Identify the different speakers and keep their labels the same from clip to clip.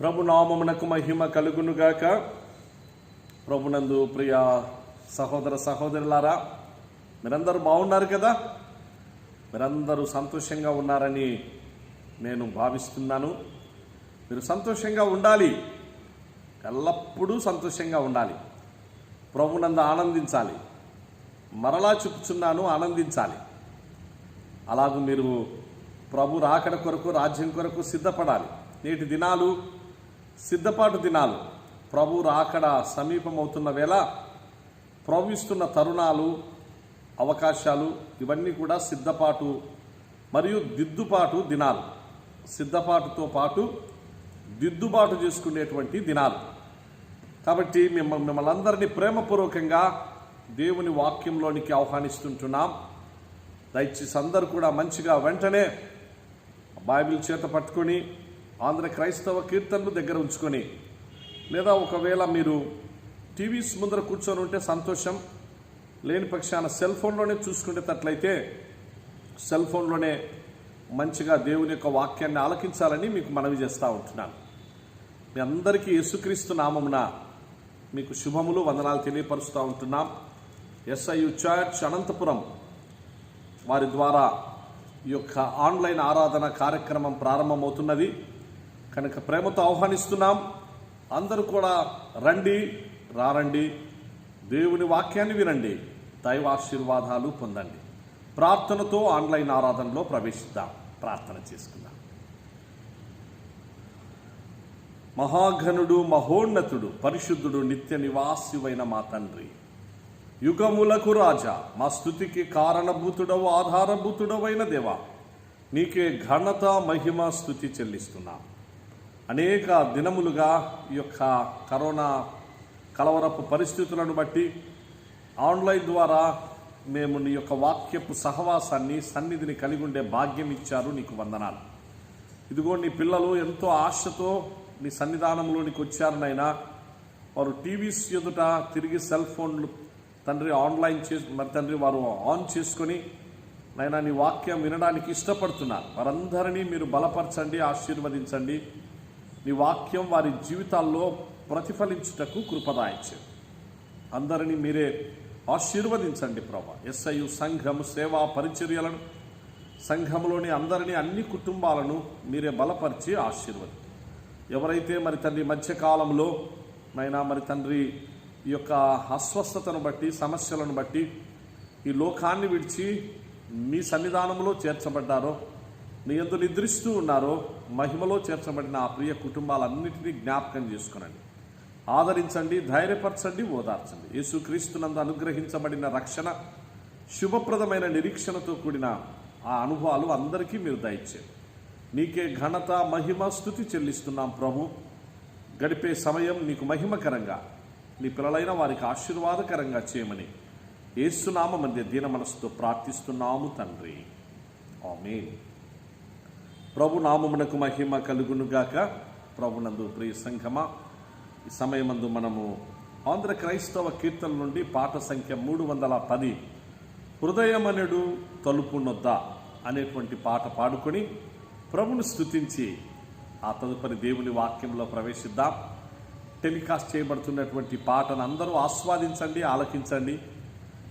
Speaker 1: ప్రభు నామమునకు మహిమ కలుగునుగాక. ప్రభునందు ప్రియ సహోదర సహోదరులారా, మీరందరూ బాగున్నారు కదా? మీరందరూ సంతోషంగా ఉన్నారని నేను భావిస్తున్నాను. మీరు సంతోషంగా ఉండాలి, ఎల్లప్పుడూ సంతోషంగా ఉండాలి. ప్రభునందు ఆనందించాలి. మరలా చెప్పుచున్నాను, ఆనందించాలి. అలాగూ మీరు ప్రభు రాకడ కొరకు, రాజ్యం కొరకు సిద్ధపడాలి. నేటి దినాలు సిద్ధపాటు దినాలు. ప్రభు రాకడ సమీపమవుతున్న వేళ ప్రభు ఇస్తున్న తరుణాలు, అవకాశాలు ఇవన్నీ కూడా సిద్ధపాటు మరియు దిద్దుబాటు దినాలు. సిద్ధపాటుతో పాటు దిద్దుబాటు చేసుకునేటువంటి దినాలు. కాబట్టి మిమ్మల్ని అందరినీ ప్రేమపూర్వకంగా దేవుని వాక్యంలోనికి ఆహ్వానిస్తుంటున్నాం. దయచేసి అందరూ కూడా మంచిగా వెంటనే బైబిల్ చేత పట్టుకొని ఆంధ్ర క్రైస్తవ కీర్తనలు దగ్గర ఉంచుకొని, లేదా ఒకవేళ మీరు టీవీస్ ముందర కూర్చొని ఉంటే సంతోషం, లేని పక్షాన సెల్ ఫోన్లోనే చూసుకునేటట్లయితే సెల్ ఫోన్లోనే మంచిగా దేవుని యొక్క వాక్యాన్ని ఆలకించాలని మీకు మనవి చేస్తూ ఉంటున్నాను. మీ అందరికీ యేసుక్రీస్తు నామమున మీకు శుభములు, వందనాలు తెలియపరుస్తూ ఉంటున్నాం. SIU చర్చ్ అనంతపురం వారి ద్వారా ఈ యొక్క ఆన్లైన్ ఆరాధన కార్యక్రమం ప్రారంభమవుతున్నది కనుక ప్రేమతో ఆహ్వానిస్తున్నాం. అందరూ కూడా రండి, దేవుని వాక్యాన్ని వినండి, దైవాశీర్వాదాలు పొందండి. ప్రార్థనతో ఆన్లైన్ ఆరాధనలో ప్రవేశిద్దాం. ప్రార్థన చేసుకుందాం. మహాఘనుడు, మహోన్నతుడు, పరిశుద్ధుడు, నిత్య నివాసివైన మా తండ్రి, యుగములకు రాజా, మా స్తుతికి కారణభూతుడవు, ఆధారభూతుడవైన దేవా, నీకే ఘనత, మహిమ, స్తుతి చెల్లిస్తున్నాం. అనేక దినములుగా ఈ యొక్క కరోనా కలవరపు పరిస్థితులను బట్టి ఆన్లైన్ ద్వారా మేము నీ యొక్క వాక్యపు సహవాసాన్ని, సన్నిధిని కలిగి ఉండే భాగ్యం ఇచ్చారు. నీకు వందనాలు. ఇదిగో నీ పిల్లలు ఎంతో ఆశతో నీ సన్నిధానంలోనికి వచ్చారు నైనా. వారు టీవీస్ ఎదుట తిరిగి సెల్ ఫోన్లు తండ్రి ఆన్లైన్ తండ్రి వారు ఆన్ చేసుకొని నైనా నీ వాక్యం వినడానికి ఇష్టపడుతున్నారు. వారందరినీ మీరు బలపరచండి, ఆశీర్వదించండి. నీ వాక్యం వారి జీవితాల్లో ప్రతిఫలించుటకు కృపదాయించండి. అందరినీ మీరే ఆశీర్వదించండి ప్రభా. SIU సంఘం సేవా పరిచర్యలను, సంఘంలోని అందరినీ, అన్ని కుటుంబాలను మీరే బలపరిచి ఆశీర్వది. ఎవరైతే మరి తండ్రి మధ్యకాలంలో నైనా మరి తండ్రి ఈ యొక్క అస్వస్థతను బట్టి, సమస్యలను బట్టి ఈ లోకాన్ని విడిచి మీ సన్నిధానంలో చేర్చబడ్డారో, నీ యందు నిద్రిస్తూ ఉన్నారో, మహిమలో చేర్చబడిన ఆ ప్రియ కుటుంబాలన్నింటినీ జ్ఞాపకం చేసుకునండి, ఆదరించండి, ధైర్యపరచండి, ఓదార్చండి. యేసుక్రీస్తునందు అనుగ్రహించబడిన రక్షణ, శుభప్రదమైన నిరీక్షణతో కూడిన ఆ అనుభవాలు అందరికీ మీరు దయచేయండి. నీకే ఘనత, మహిమ, స్తుతి చెల్లిస్తున్నాం ప్రభు. గడిపే సమయం నీకు మహిమకరంగా, నీ పిల్లలైన వారికి ఆశీర్వాదకరంగా చేయమని యేసునామమందు దీన మనసుతో ప్రార్థిస్తున్నాము తండ్రి, ఆమేన్. ప్రభు నామమునకు మహిమ కలుగునుగాక. ప్రభునందు ప్రియ సంఘమా, ఈ సమయమందు మనము ఆంధ్ర క్రైస్తవ కీర్తన నుండి పాట సంఖ్య 310 హృదయమనెడు తలుపు నొద్ద అనేటువంటి పాట పాడుకొని ప్రభును స్తుతించి ఆ తదుపరి దేవుని వాక్యంలో ప్రవేశిద్దాం. టెలికాస్ట్ చేయబడుతున్నటువంటి పాటను అందరూ ఆస్వాదించండి, ఆలకించండి.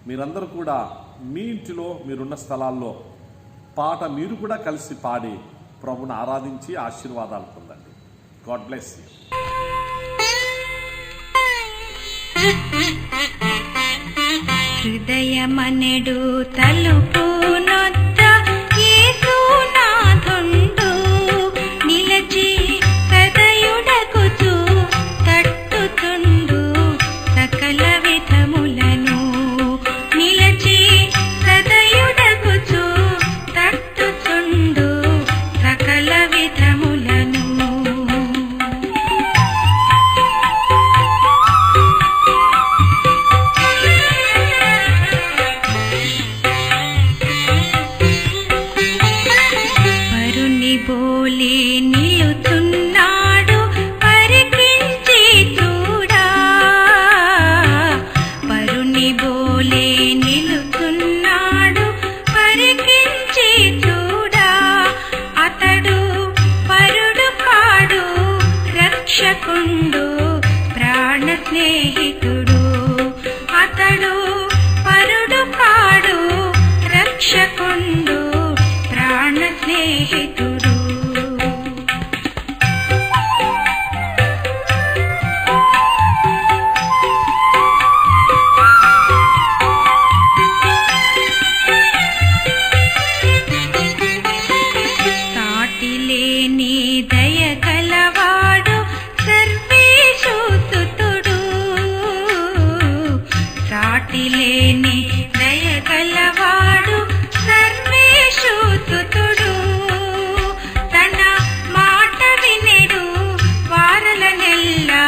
Speaker 1: మీరందరూ కూడా మీ ఇంటిలో, మీరున్న స్థలాల్లో పాట మీరు కూడా కలిసి పాడి ప్రభుని ఆరాధించి ఆశీర్వాదాలు పొందండి. God bless you.
Speaker 2: హృదయమనెడు తలుపు నొద్ద యేసునాథుండు నిలచి హృదయుడకుచు తట్టుతుండు సకల విధములను. నిలచి హృదయుడకుచు తట్టుతుండు సకల విధములను. రక్షకుండు ప్రాణ స్నేహితుడు అతడు పరుడు కాడు రక్షకుండు ప్రాణ స్నేహితుడు లేని దయగలవాడు సర్వేశూతుడు తన మాట వినెడు వారలనెల్లా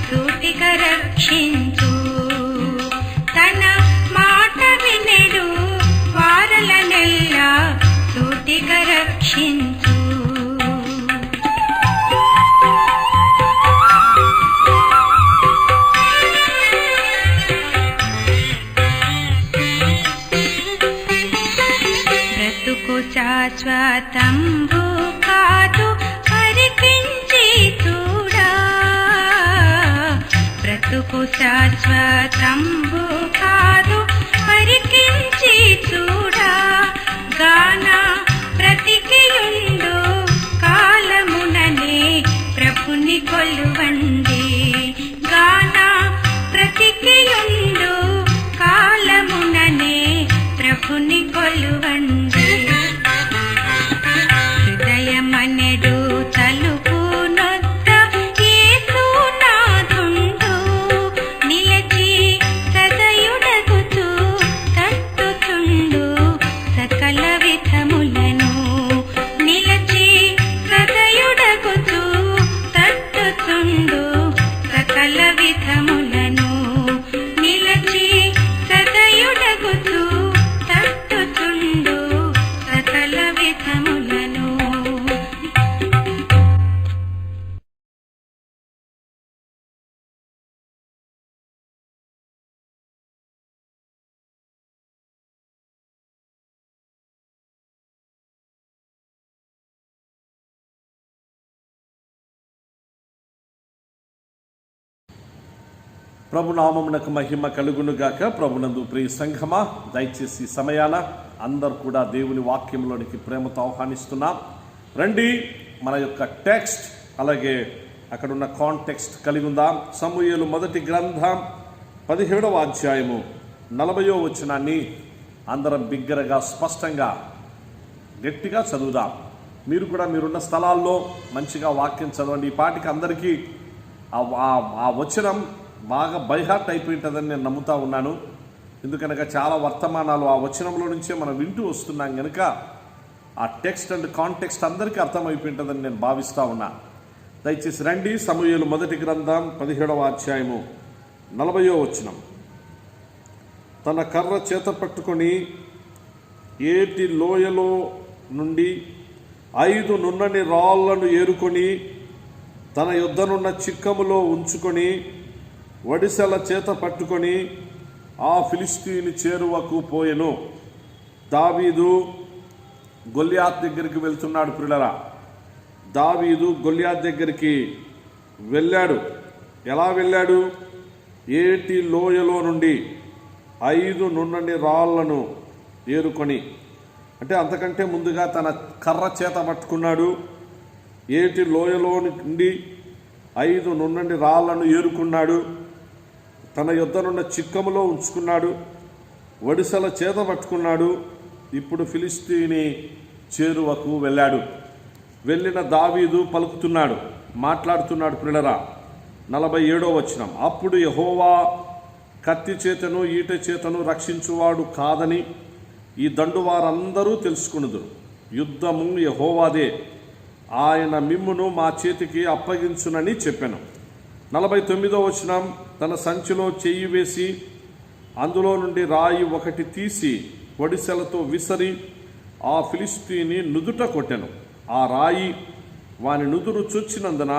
Speaker 2: సూటిగా రక్షించు తన మాట వినెడు వారలనెల్లా సూటిగా రక్షించు శాశ్వతంబు కాదు పరికించి చూడా బ్రతుకు శాశ్వతంబు కాదు పరికించి చూడా గాన బ్రతికియుండు కాలముననే ప్రభుని కొలువండి గాన బ్రతికియుండు కాలముననే ప్రభుని కొలువండి హృదయమనెడు తలుపు నొద్ద యేసునాథుండు నిలచి సదయుడగుచు తట్టుచుండు సకల విధములను నిలచి సదయుడగుచు తట్టుచుండు సకల విధములను నిలచి సదయుడగుచు తట్టుచుండు సకల విధములను
Speaker 1: ప్రభునామమునకు మహిమ కలుగునుగాక. ప్రభునందు ప్రియ సంఘమా, దయచేసి సమయాన అందరు కూడా దేవుని వాక్యంలోనికి ప్రేమతో ఆహ్వానిస్తున్నాం. రండి, మన యొక్క టెక్స్ట్ అలాగే అక్కడున్న కాంటెక్స్ట్ కలిగి ఉందాం. సమూయేలు మొదటి గ్రంథం 17వ అధ్యాయము 40వ వచనాన్ని అందరం బిగ్గరగా స్పష్టంగా గట్టిగా చదువుదాం. మీరు కూడా మీరున్న స్థలాల్లో మంచిగా వాక్యం చదవండి. ఈ పాటికి అందరికీ ఆ వచనం బాగా బైహార్ట్ అయిపోయింటుందని నేను నమ్ముతా ఉన్నాను. ఎందుకనగా చాలా వర్తమానాలు ఆ వచనంలో నుంచే మనం వింటూ వస్తున్నాం కనుక ఆ టెక్స్ట్ అండ్ కాంటెక్స్ట్ అందరికీ అర్థమైపోయింటుందని నేను భావిస్తూ ఉన్నా. దయచేసి రండి, సమూయేలు మొదటి గ్రంథం 17వ అధ్యాయము 40వ వచనం. తన కర్ర చేత పట్టుకొని ఏటి లోయలో నుండి 5 నున్నని రాళ్లను ఏరుకొని తన యొద్దనున్న చిక్కములో ఉంచుకొని వడిసెల చేత పట్టుకొని ఆ ఫిలిష్తీయుని చేరువకు పోయెను. దావీదు గొల్యాత్ దగ్గరికి వెళ్తున్నాడు. ప్రియులారా, దావీదు గొల్యాత్ దగ్గరికి వెళ్ళాడు. ఎలా వెళ్ళాడు? ఏటి లోయలో నుండి 5 నున్నని రాళ్లను ఏరుకొని, అంటే అంతకంటే ముందుగా తన కర్ర చేత పట్టుకున్నాడు. ఏటి లోయలో నుండి 5 నున్నని రాళ్లను ఏరుకున్నాడు. తన యొద్దనున్న చిక్కములో ఉంచుకున్నాడు. వడిసెల చేత పట్టుకున్నాడు. ఇప్పుడు ఫిలిష్తీయుని చేరువకు వెళ్ళాడు. వెళ్ళిన దావీదు పలుకుతున్నాడు, మాట్లాడుతున్నాడు. ప్రియులారా, 47వ వచనం. అప్పుడు యెహోవా కత్తి చేతను ఈట చేతను రక్షించువాడు కాదని ఈ దండు వారందరూ తెలుసుకునుదురు. యుద్ధము యెహోవాదే, ఆయన మిమ్మును మా చేతికి అప్పగించునని చెప్పాను. 49వ వచనం. తన సంచిలో చెయ్యి వేసి అందులో నుండి రాయి ఒకటి తీసి వడిసెలతో విసరి ఆ ఫిలిష్తీయుని నుదుట కొట్టెను. ఆ రాయి వాని నుదురు చొచ్చినందున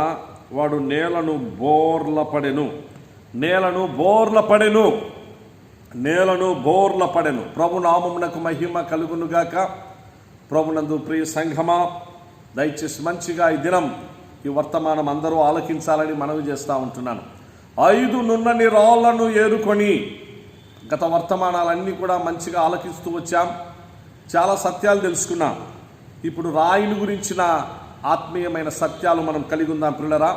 Speaker 1: వాడు నేలను బోర్లపడెను. ప్రభునామమునకు మహిమ కలుగునుగాక. ప్రభునందు ప్రియ సంఘమా, దయచేసి మంచిగా ఈ దినం ఈ వర్తమానం అందరూ ఆలకించాలని మనవి చేస్తూ ఉంటున్నాను. 5 నున్నని రాళ్లను ఏరుకొని, గత వర్తమానాలన్నీ కూడా మంచిగా ఆలకిస్తూ వచ్చాం, చాలా సత్యాలు తెలుసుకున్నాం. ఇప్పుడు రాయిని గురించిన ఆత్మీయమైన సత్యాలు మనం కలిగి ఉందాం పిల్లరా.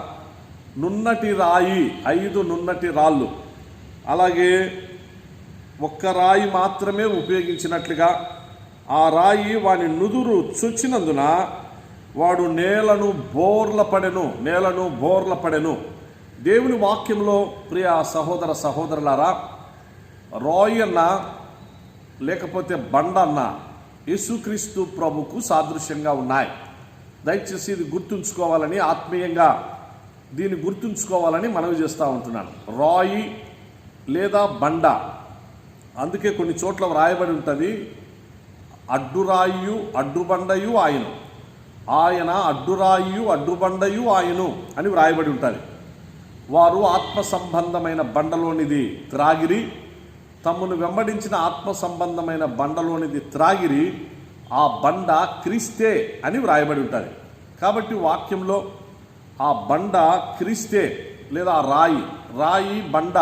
Speaker 1: నున్నటి రాయి, 5 నున్నటి రాళ్ళు, అలాగే ఒక్క రాయి మాత్రమే ఉపయోగించినట్లుగా ఆ రాయి వాని నుదురు చొచ్చినందున వాడు నేలను బోర్ల పడెను. దేవుని వాక్యంలో ప్రియ సహోదర సహోదరులారా, రాయి అన్న లేకపోతే బండ అన్న యేసుక్రీస్తు ప్రభుకు సాదృశ్యంగా ఉన్నాయి. దయచేసి ఇది గుర్తుంచుకోవాలని, ఆత్మీయంగా దీన్ని గుర్తుంచుకోవాలని మనవి చేస్తూ ఉంటున్నాను. రాయి లేదా బండ, అందుకే కొన్ని చోట్ల వ్రాయబడి ఉంటుంది, అడ్డురాయు అడ్డుబండయు ఆయను, ఆయన అడ్డురాయు అడ్డుబండయు ఆయను అని వ్రాయబడి ఉంటుంది. వారు ఆత్మ సంబంధమైన బండలోనిది త్రాగిరి, తమను వెంబడించిన ఆత్మ సంబంధమైన బండలోనిది త్రాగిరి, ఆ బండ క్రీస్తే అని వ్రాయబడి ఉంటుంది. కాబట్టి వాక్యంలో ఆ బండ క్రీస్తే లేదా రాయి బండ,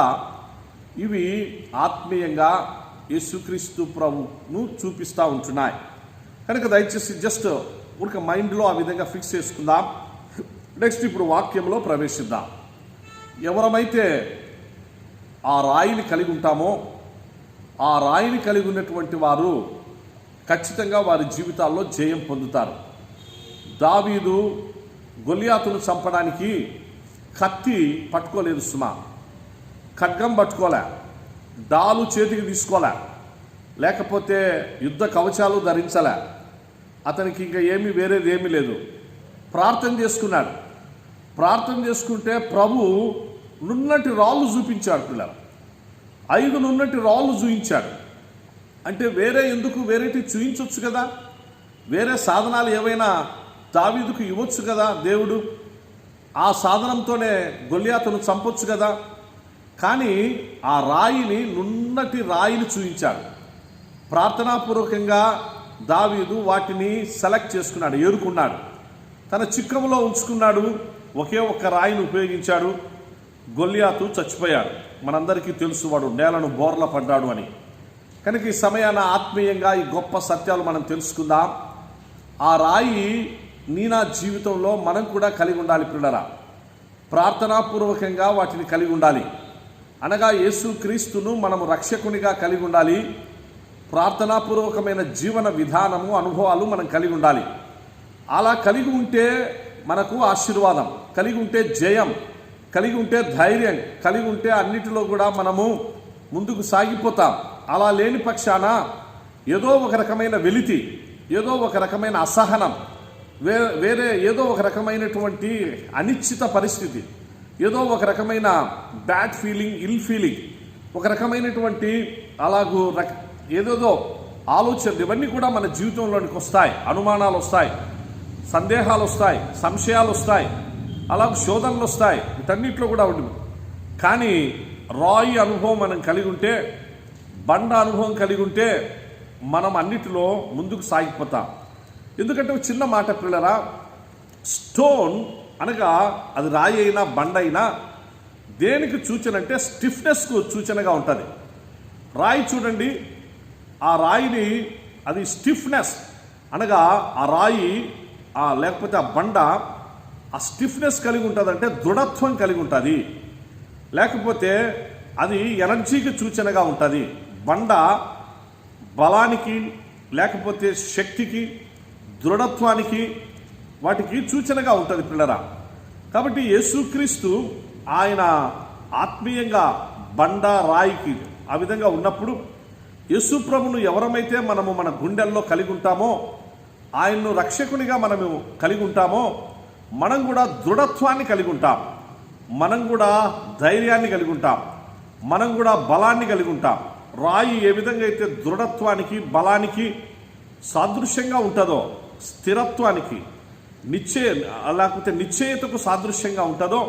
Speaker 1: ఇవి ఆత్మీయంగా యేసుక్రీస్తు ప్రభును చూపిస్తూ ఉంటున్నాయి. కనుక దయచేసి జస్ట్ ఒక మైండ్లో ఆ విధంగా ఫిక్స్ చేసుకుందాం. నెక్స్ట్ ఇప్పుడు వాక్యంలో ప్రవేశిద్దాం. ఎవరమైతే ఆ రాయిని కలిగి ఉంటామో, ఆ రాయిని కలిగి ఉన్నటువంటి వారు ఖచ్చితంగా వారి జీవితాల్లో జయం పొందుతారు. దావీదు గొలియాతును చంపడానికి కత్తి పట్టుకోలేదు సుమా, ఖడ్గం పట్టుకోలే, డాలు చేతికి తీసుకోలే, లేకపోతే యుద్ధ కవచాలు ధరించలే. అతనికి ఇంకా వేరేది ఏమీ లేదు. ప్రార్థన చేసుకున్నాడు. ప్రార్థన చేసుకుంటే ప్రభు నున్నటి రాళ్ళు చూపించాడు పిల్లలు. 5 నున్నటి రాళ్ళు చూపించాడు. అంటే వేరేటి చూపించవచ్చు కదా, వేరే సాధనాలు ఏవైనా దావీదుకు ఇవ్వచ్చు కదా దేవుడు, ఆ సాధనంతోనే గొలియాతును చంపొచ్చు కదా. కానీ ఆ నున్నటి రాయిని చూపించాడు. ప్రార్థనాపూర్వకంగా దావీదు వాటిని సెలెక్ట్ చేసుకున్నాడు, ఏరుకున్నాడు, తన చిక్కములో ఉంచుకున్నాడు. ఒకే ఒక్క రాయిని ఉపయోగించాడు. గొలియాతు చచ్చిపోయాడు. మనందరికీ తెలుసు వాడు నేలను బోర్ల పడ్డాడు అని. కనుక ఈ సమయాన ఆత్మీయంగా ఈ గొప్ప సత్యాలు మనం తెలుసుకుందాం. ఆ రాయి నా జీవితంలో మనం కూడా కలిగి ఉండాలి పిల్లరా. ప్రార్థనాపూర్వకంగా వాటిని కలిగి ఉండాలి. అనగా యేసుక్రీస్తును మనము రక్షకునిగా కలిగి ఉండాలి. ప్రార్థనాపూర్వకమైన జీవన విధానము, అనుభవాలు మనం కలిగి ఉండాలి. అలా కలిగి ఉంటే మనకు ఆశీర్వాదం, కలిగి ఉంటే జయం, కలిగి ఉంటే ధైర్యం, కలిగి ఉంటే అన్నిటిలో కూడా మనము ముందుకు సాగిపోతాం. అలా లేని పక్షాన ఏదో ఒక రకమైన వెలితి, ఏదో ఒక రకమైన అసహనం, వేరే ఏదో ఒక రకమైనటువంటి అనిశ్చిత పరిస్థితి, ఏదో ఒక రకమైన బ్యాడ్ ఫీలింగ్, ఇల్ ఫీలింగ్, ఒక రకమైనటువంటి అలాగూ ఏదేదో ఆలోచనలు, ఇవన్నీ కూడా మన జీవితంలోనికి వస్తాయి. అనుమానాలు వస్తాయి, సందేహాలు వస్తాయి, సంశయాలు వస్తాయి, అలాగే శోధనలు వస్తాయి. వీటన్నిటిలో కూడా ఉంటుంది. కానీ రాయి అనుభవం మనం కలిగి ఉంటే, బండ అనుభవం కలిగి ఉంటే మనం అన్నిటిలో ముందుకు సాగిపోతాం. ఎందుకంటే ఒక చిన్న మాట పిల్లరా, స్టోన్ అనగా అది రాయి అయినా బండ అయినా దేనికి సూచన అంటే స్టిఫ్నెస్కు సూచనగా ఉంటుంది. రాయి చూడండి, ఆ రాయిని అది స్టిఫ్నెస్ అనగా ఆ రాయి లేకపోతే ఆ బండ ఆ స్టిఫ్నెస్ కలిగి ఉంటుంది, అంటే దృఢత్వం కలిగి ఉంటుంది. లేకపోతే అది ఎనర్జీకి సూచనగా ఉంటుంది. బండ బలానికి, లేకపోతే శక్తికి, దృఢత్వానికి, వాటికి సూచనగా ఉంటుంది పిల్లరా. కాబట్టి యేసుక్రీస్తు ఆయన ఆత్మీయంగా బండ రాయికి ఆ విధంగా ఉన్నప్పుడు, యేసు ప్రభును ఎవరమైతే మనము మన గుండెల్లో కలిగి ఉంటామో, ఆయన్ను రక్షకునిగా మనము కలిగి ఉంటామో, మనం కూడా దృఢత్వాన్ని కలిగి ఉంటాం, మనం కూడా ధైర్యాన్ని కలిగి ఉంటాం, మనం కూడా బలాన్ని కలిగి ఉంటాం. రాయి ఏ విధంగా అయితే దృఢత్వానికి, బలానికి సాదృశ్యంగా ఉంటుందో, స్థిరత్వానికి, లేకపోతే నిశ్చయతకు సాదృశ్యంగా ఉంటుందో,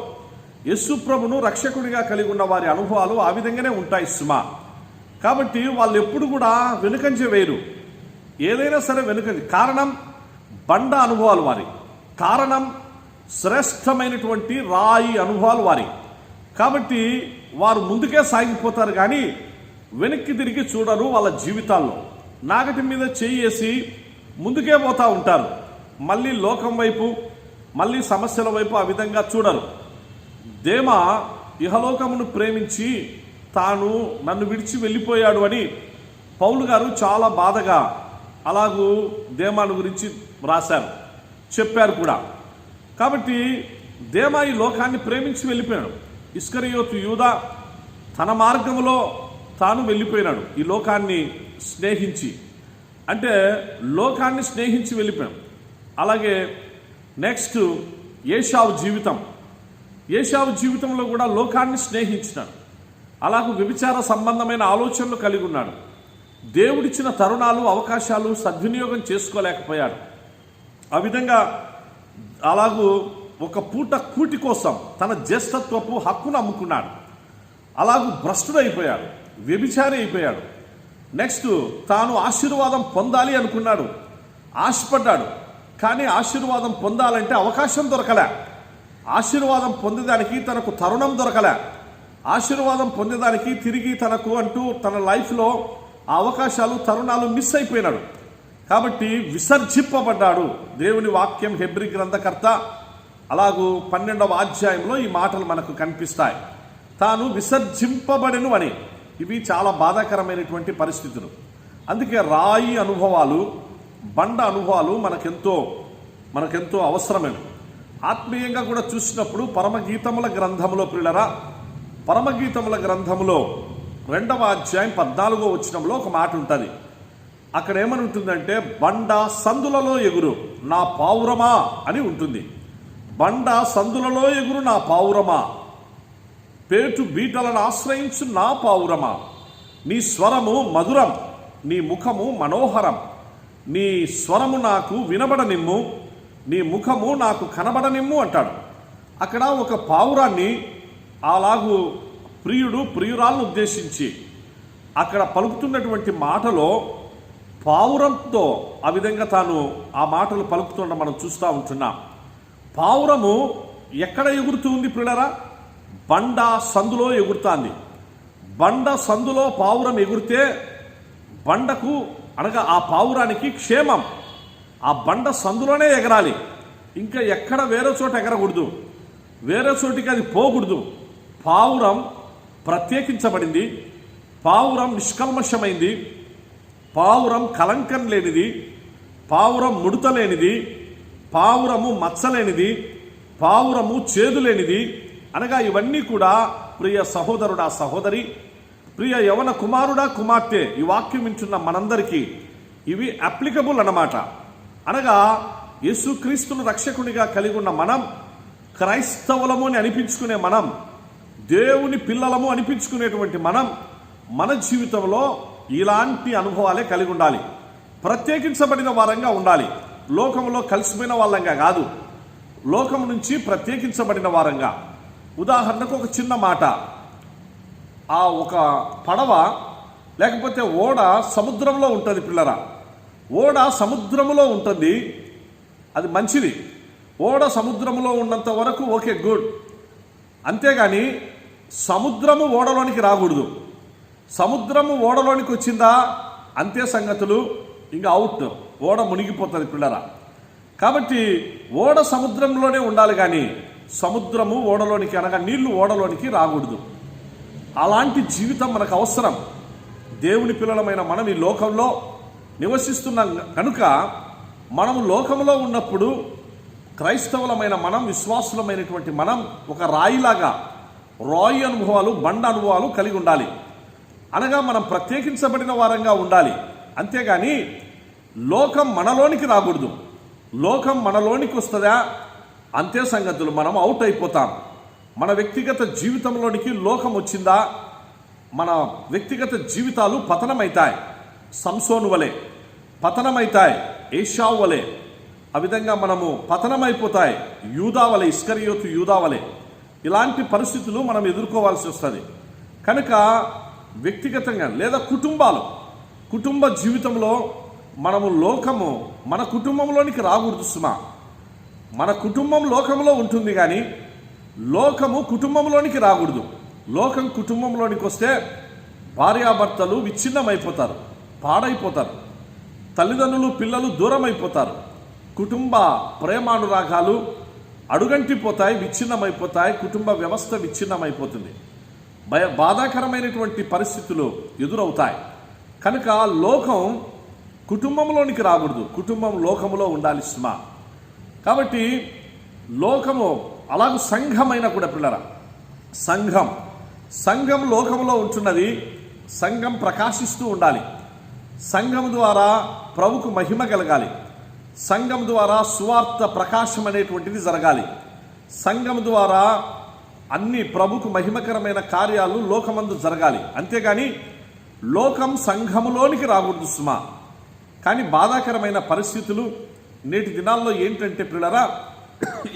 Speaker 1: యేసు ప్రభును రక్షకుడిగా కలిగి ఉన్న వారి అనుభవాలు ఆ విధంగానే ఉంటాయి సుమా. కాబట్టి వాళ్ళు ఎప్పుడు కూడా వెనుకంజ వేయరు, ఏదైనా సరే వెనుకంజ. కారణం బండ అనుభవాలు వారి, కారణం శ్రేష్టమైనటువంటి రాయి అనుభవాలు వారి. కాబట్టి వారు ముందుకే సాగిపోతారు కానీ వెనక్కి తిరిగి చూడరు. వాళ్ళ జీవితాల్లో నాగటి మీద చేయేసి ముందుకే పోతూ ఉంటారు. మళ్ళీ లోకం వైపు, మళ్ళీ సమస్యల వైపు ఆ విధంగా చూడరు. దేమా ఇహలోకమును ప్రేమించి తాను నన్ను విడిచి వెళ్ళిపోయాడు అని పౌలు గారు చాలా బాధగా అలాగూ దేమాను గురించి రాశారు, చెప్పారు కూడా. కాబట్టి దేమా ఈ లోకాన్ని ప్రేమించి వెళ్ళిపోయాడు. ఇస్కరియోతు యూదా తన మార్గంలో తాను వెళ్ళిపోయినాడు, ఈ లోకాన్ని స్నేహించి. అంటే లోకాన్ని స్నేహించి వెళ్ళిపోయాడు. అలాగే నెక్స్ట్ ఏశావు జీవితంలో కూడా లోకాన్ని స్నేహించినాడు. అలాగే వ్యభిచార సంబంధమైన ఆలోచనలు కలిగి ఉన్నాడు. దేవుడిచ్చిన తరుణాలు, అవకాశాలు సద్వినియోగం చేసుకోలేకపోయాడు. ఆ విధంగా అలాగూ ఒక పూట కూటి కోసం తన జ్యేష్ఠత్వపు హక్కును అమ్ముకున్నాడు. అలాగూ భ్రష్టుడైపోయాడు, వ్యభిచారి అయిపోయాడు. నెక్స్ట్ తాను ఆశీర్వాదం పొందాలి అనుకున్నాడు, ఆశపడ్డాడు. కానీ ఆశీర్వాదం పొందాలంటే అవకాశం దొరకలే. ఆశీర్వాదం పొందేదానికి తనకు తరుణం దొరకలే. ఆశీర్వాదం పొందేదానికి తిరిగి తనకు అంటూ తన లైఫ్లో ఆ అవకాశాలు, తరుణాలు మిస్ అయిపోయినాడు. కాబట్టి విసర్జింపబడ్డాడు. దేవుని వాక్యం హెబ్రీ గ్రంథకర్త అలాగూ 12వ అధ్యాయంలో ఈ మాటలు మనకు కనిపిస్తాయి. తాను విసర్జింపబడెను అని. ఇవి చాలా బాధాకరమైనటువంటి పరిస్థితులు. అందుకే రాయి అనుభవాలు, బండ అనుభవాలు మనకెంతో అవసరమైనవి. ఆత్మీయంగా కూడా చూసినప్పుడు పరమగీతముల గ్రంథములో ప్రియులరా, పరమగీతముల గ్రంథములో 2వ అధ్యాయం 14వ వచనంలో ఒక మాట ఉంటుంది. అక్కడ ఏమని ఉంటుందంటే, బండ సందులలో ఎగురు నా పావురమా అని ఉంటుంది. బండ సందులలో ఎగురు నా పావురమా, పేటు బీటలను ఆశ్రయించు నా పావురమా, నీ స్వరము మధురం, నీ ముఖము మనోహరం, నీ స్వరము నాకు వినబడనిమ్ము, నీ ముఖము నాకు కనబడనిమ్ము అంటాడు. అక్కడ ఒక పావురాన్ని అలాగూ ప్రియురాలను ఉద్దేశించి అక్కడ పలుకుతున్నటువంటి మాటలో పావురంతో ఆ విధంగా తాను ఆ మాటలు పలుకుతుండడం మనం చూస్తూ ఉంటున్నాం. పావురము ఎక్కడ ఎగురుతూ ఉంది ప్రియులరా? బండ సందులో ఎగురుతాంది. బండ సందులో పావురం ఎగురితే బండకు అనగా ఆ పావురానికి క్షేమం. ఆ బండ సందులోనే ఎగరాలి, ఇంకా ఎక్కడ వేరే చోట ఎగరకూడదు, వేరే చోటికి అది పోకూడదు. పావురం ప్రత్యేకించబడింది, పావురం నిష్కల్మషమైంది, పావురం కలంకం లేనిది, పావురం ముడత లేనిది, పావురము మచ్చలేనిది, పావురము చేదు లేనిది. అనగా ఇవన్నీ కూడా ప్రియ సహోదరుడా, సహోదరి, ప్రియ యవన కుమారుడా, కుమార్తె, ఈ వాక్యం వింటున్న మనందరికీ ఇవి అప్లికబుల్ అన్నమాట. అనగా యేసుక్రీస్తును రక్షకునిగా కలిగి ఉన్న మనం, క్రైస్తవులము అని అనిపించుకునే మనం, దేవుని పిల్లలము అనిపించుకునేటువంటి మనం, మన జీవితంలో ఇలాంటి అనుభవాలే కలిగి ఉండాలి. ప్రత్యేకించబడిన వారంగా ఉండాలి. లోకంలో కలిసిపోయిన వాళ్ళంగా కాదు, లోకం నుంచి ప్రత్యేకించబడిన వారంగా. ఉదాహరణకు ఒక చిన్న మాట, ఆ ఒక పడవ లేకపోతే ఓడ సముద్రంలో ఉంటుంది పిల్లరా. ఓడ సముద్రంలో ఉంటుంది, అది మంచిది. ఓడ సముద్రంలో ఉన్నంత వరకు ఓకే, గుడ్. అంతేగాని సముద్రము ఓడలోనికి రాకూడదు. సముద్రము ఓడలోనికి వచ్చిందా అంతే సంగతులు, ఇంకా అవుట్, ఓడ మునిగిపోతుంది పిల్లరా. కాబట్టి ఓడ సముద్రంలోనే ఉండాలి కానీ సముద్రము ఓడలోనికి అనగా నీళ్లు ఓడలోనికి రాకూడదు. అలాంటి జీవితం మనకు అవసరం. దేవుని పిల్లలమైన మనం ఈ లోకంలో నివసిస్తున్నాం కనుక మనము లోకంలో ఉన్నప్పుడు క్రైస్తవులమైన మనం, విశ్వాసులమైనటువంటి మనం ఒక రాయిలాగా రాయి అనుభవాలు, బండ అనుభవాలు కలిగి ఉండాలి. అనగా మనం ప్రత్యేకించబడిన వారంగా ఉండాలి. అంతేగాని లోకం మనలోనికి రాకూడదు. లోకం మనలోనికి వస్తుందా అంతే సంగతులు, మనం అవుట్ అయిపోతాం. మన వ్యక్తిగత జీవితంలోనికి లోకం వచ్చిందా మన వ్యక్తిగత జీవితాలు పతనమవుతాయి. సంసోను వలె పతనమవుతాయి, ఏశావు వలె ఆ విధంగా మనము పతనమైపోతాయి. యూదా వలె, ఇస్కరియోతు యూదా వలె ఇలాంటి పరిస్థితులు మనం ఎదుర్కోవాల్సి వస్తుంది. కనుక వ్యక్తిగతంగా లేదా కుటుంబ జీవితంలో మనము లోకము మన కుటుంబంలోనికి రాకూడదు సుమా. మన కుటుంబం లోకంలో ఉంటుంది, కానీ లోకము కుటుంబంలోనికి రాకూడదు. లోకం కుటుంబంలోనికి వస్తే భార్యాభర్తలు విచ్ఛిన్నమైపోతారు, పాడైపోతారు, తల్లిదండ్రులు పిల్లలు దూరం అయిపోతారు, కుటుంబ ప్రేమానురాగాలు అడుగంటిపోతాయి, విచ్ఛిన్నమైపోతాయి, కుటుంబ వ్యవస్థ విచ్ఛిన్నమైపోతుంది, బాధాకరమైనటువంటి పరిస్థితులు ఎదురవుతాయి. కనుక లోకం కుటుంబంలోనికి రాకూడదు, కుటుంబం లోకములో ఉండాలి సుమా. కాబట్టి లోకము అలాగే సంఘమైన కూడా పిల్లరా, సంఘం లోకంలో ఉంటున్నది, సంఘం ప్రకాశిస్తూ ఉండాలి, సంఘం ద్వారా ప్రభుకు మహిమ కలగాలి, సంఘం ద్వారా సువార్త ప్రకాశం అనేటువంటిది జరగాలి, సంఘం ద్వారా అన్ని ప్రభుకు మహిమకరమైన కార్యాలు లోకమందు జరగాలి. అంతేగాని లోకం సంఘములోనికి రాకూడదు సుమా. కానీ బాధాకరమైన పరిస్థితులు నేటి దినాల్లో ఏంటంటే పిల్లరా,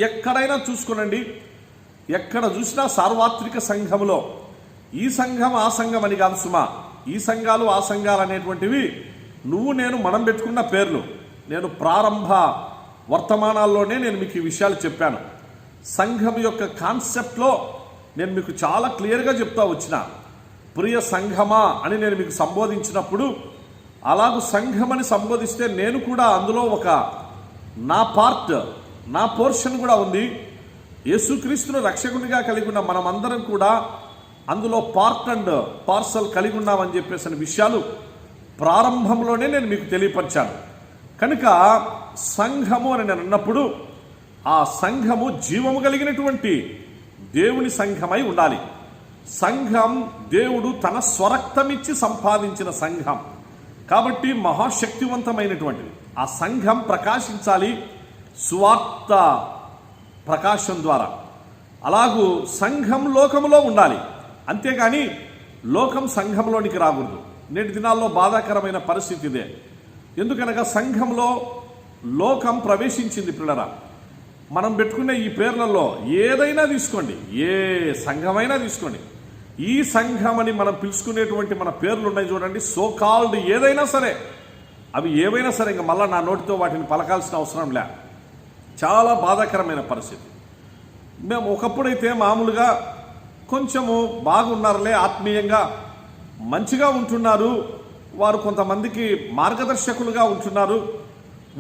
Speaker 1: ఎక్కడైనా చూసుకోనండి, ఎక్కడ చూసినా సార్వత్రిక సంఘములో ఈ సంఘం ఆ సంఘం అని కాదు సుమా. ఈ సంఘాలు ఆ సంఘాలు అనేటువంటివి నువ్వు నేను మనం పెట్టుకున్న పేర్లు. నేను ప్రారంభ వర్తమానాల్లోనే నేను మీకు ఈ విషయాలు చెప్పాను. సంఘం యొక్క కాన్సెప్ట్లో నేను మీకు చాలా క్లియర్గా చెప్తా వచ్చిన. ప్రియ సంఘమా అని నేను మీకు సంబోధించినప్పుడు, అలాగూ సంఘమని సంబోధిస్తే నేను కూడా అందులో ఒక నా పోర్షన్ కూడా ఉంది. యేసుక్రీస్తును రక్షకునిగా కలిగి ఉన్న మనమందరం కూడా అందులో పార్ట్ అండ్ పార్సల్ కలిగి ఉన్నామని చెప్పేసిన విషయాలు ప్రారంభంలోనే నేను మీకు తెలియపరిచాను. కనుక సంఘము అని నేను అన్నప్పుడు ఆ సంఘము జీవము కలిగినటువంటి దేవుని సంఘమై ఉండాలి. సంఘం దేవుడు తన స్వరక్తమిచ్చి సంపాదించిన సంఘం కాబట్టి మహాశక్తివంతమైనటువంటిది. ఆ సంఘం ప్రకాశించాలి సువార్త ప్రకాశం ద్వారా. అలాగూ సంఘం లోకములో ఉండాలి, అంతేగాని లోకం సంఘంలోనికి రాకూడదు. నేటి దినాల్లో బాధాకరమైన పరిస్థితి ఇదే. ఎందుకనగా సంఘంలో లోకం ప్రవేశించింది పిల్లరా. మనం పెట్టుకునే ఈ పేర్లలో ఏదైనా తీసుకోండి, ఏ సంఘమైనా తీసుకోండి, ఈ సంఘం అని మనం పిలుచుకునేటువంటి మన పేర్లు ఉన్నాయి చూడండి, సో కాల్డ్ ఏదైనా సరే, అవి ఏవైనా సరే ఇంకా మళ్ళీ నా నోటితో వాటిని పలకాల్సిన అవసరం లే. చాలా బాధాకరమైన పరిస్థితి. మేము ఒకప్పుడైతే మామూలుగా కొంచెము బాగున్నారులే, ఆత్మీయంగా మంచిగా ఉంటున్నారు, వారు కొంతమందికి మార్గదర్శకులుగా ఉంటున్నారు,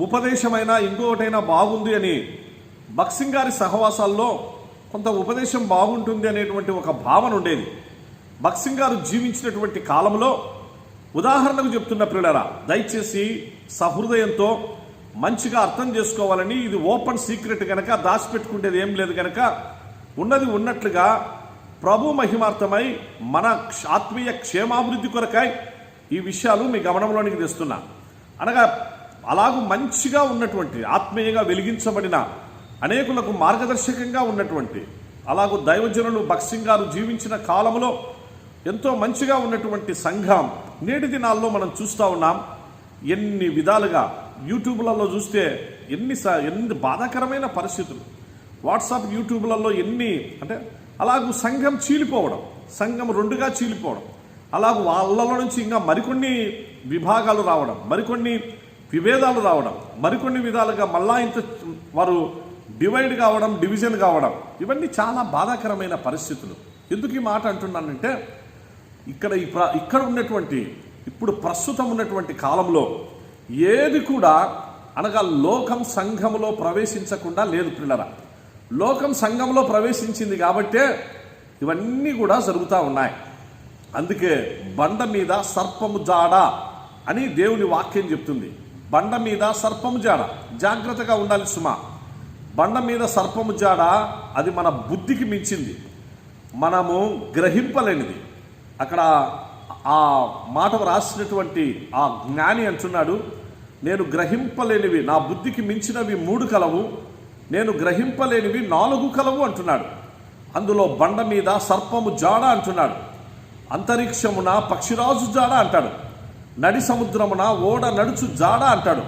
Speaker 1: ఉపదేశమైనా ఇంకొకటైనా బాగుంది అని బక్సింగ్ గారి సహవాసాల్లో కొంత ఉపదేశం బాగుంటుంది అనేటువంటి ఒక భావన ఉండేది. బక్సింగ్ గారు జీవించినటువంటి కాలంలో ఉదాహరణకు చెప్తున్న ప్రియులారా, దయచేసి సహృదయంతో మంచిగా అర్థం చేసుకోవాలని, ఇది ఓపెన్ సీక్రెట్ కనుక దాచిపెట్టుకునేది ఏం లేదు కనుక ఉన్నది ఉన్నట్లుగా ప్రభు మహిమార్థమై మన ఆత్మీయ క్షేమాభివృద్ధి కొరకై ఈ విషయాలు మీ గమనంలోనికి తెస్తున్నా. అనగా అలాగూ మంచిగా ఉన్నటువంటి ఆత్మీయంగా వెలిగించబడిన అనేకులకు మార్గదర్శకంగా ఉన్నటువంటి అలాగూ దైవజనులు బక్సింగ్ గారు జీవించిన కాలంలో ఎంతో మంచిగా ఉన్నటువంటి సంఘం నేటి దినాల్లో మనం చూస్తూ ఉన్నాం. ఎన్ని విధాలుగా యూట్యూబ్లలో చూస్తే ఎన్ని బాధాకరమైన పరిస్థితులు, వాట్సాప్ యూట్యూబ్లలో ఎన్ని అంటే అలాగూ సంఘం చీలిపోవడం, సంఘం రెండుగా చీలిపోవడం, అలాగూ వాళ్ళలో నుంచి ఇంకా మరికొన్ని విభాగాలు రావడం, మరికొన్ని విభేదాలు రావడం, మరికొన్ని విధాలుగా మళ్ళా ఇంత వారు డివైడ్ కావడం, డివిజన్ కావడం, ఇవన్నీ చాలా బాధాకరమైన పరిస్థితులు. ఎందుకు ఈ మాట అంటున్నానంటే ఇక్కడ ఉన్నటువంటి ఇప్పుడు ప్రస్తుతం ఉన్నటువంటి కాలంలో ఏది కూడా అనగా లోకం సంఘములో ప్రవేశించకుండా లేదు పిల్లరా. లోకం సంఘంలో ప్రవేశించింది కాబట్టే ఇవన్నీ కూడా జరుగుతూ ఉన్నాయి. అందుకే బండ మీద సర్పము జాడ అని దేవుని వాక్యం చెప్తుంది. బండ మీద సర్పము జాడ, జాగ్రత్తగా ఉండాలి సుమా. బండ మీద సర్పము జాడ అది మన బుద్ధికి మించింది, మనము గ్రహింపలేనిది. అక్కడ ఆ మాట రాసినటువంటి ఆ జ్ఞాని అంటున్నాడు, నేను గ్రహింపలేనివి నా బుద్ధికి మించినవి 3 కలవు, నేను గ్రహింపలేనివి 4 కలవు అంటున్నాడు. అందులో బండ మీద సర్పము జాడ అంటున్నాడు, అంతరిక్షమున పక్షిరాజు జాడ అంటాడు, నడి సముద్రమున ఓడ నడుచు జాడ అంటాడు,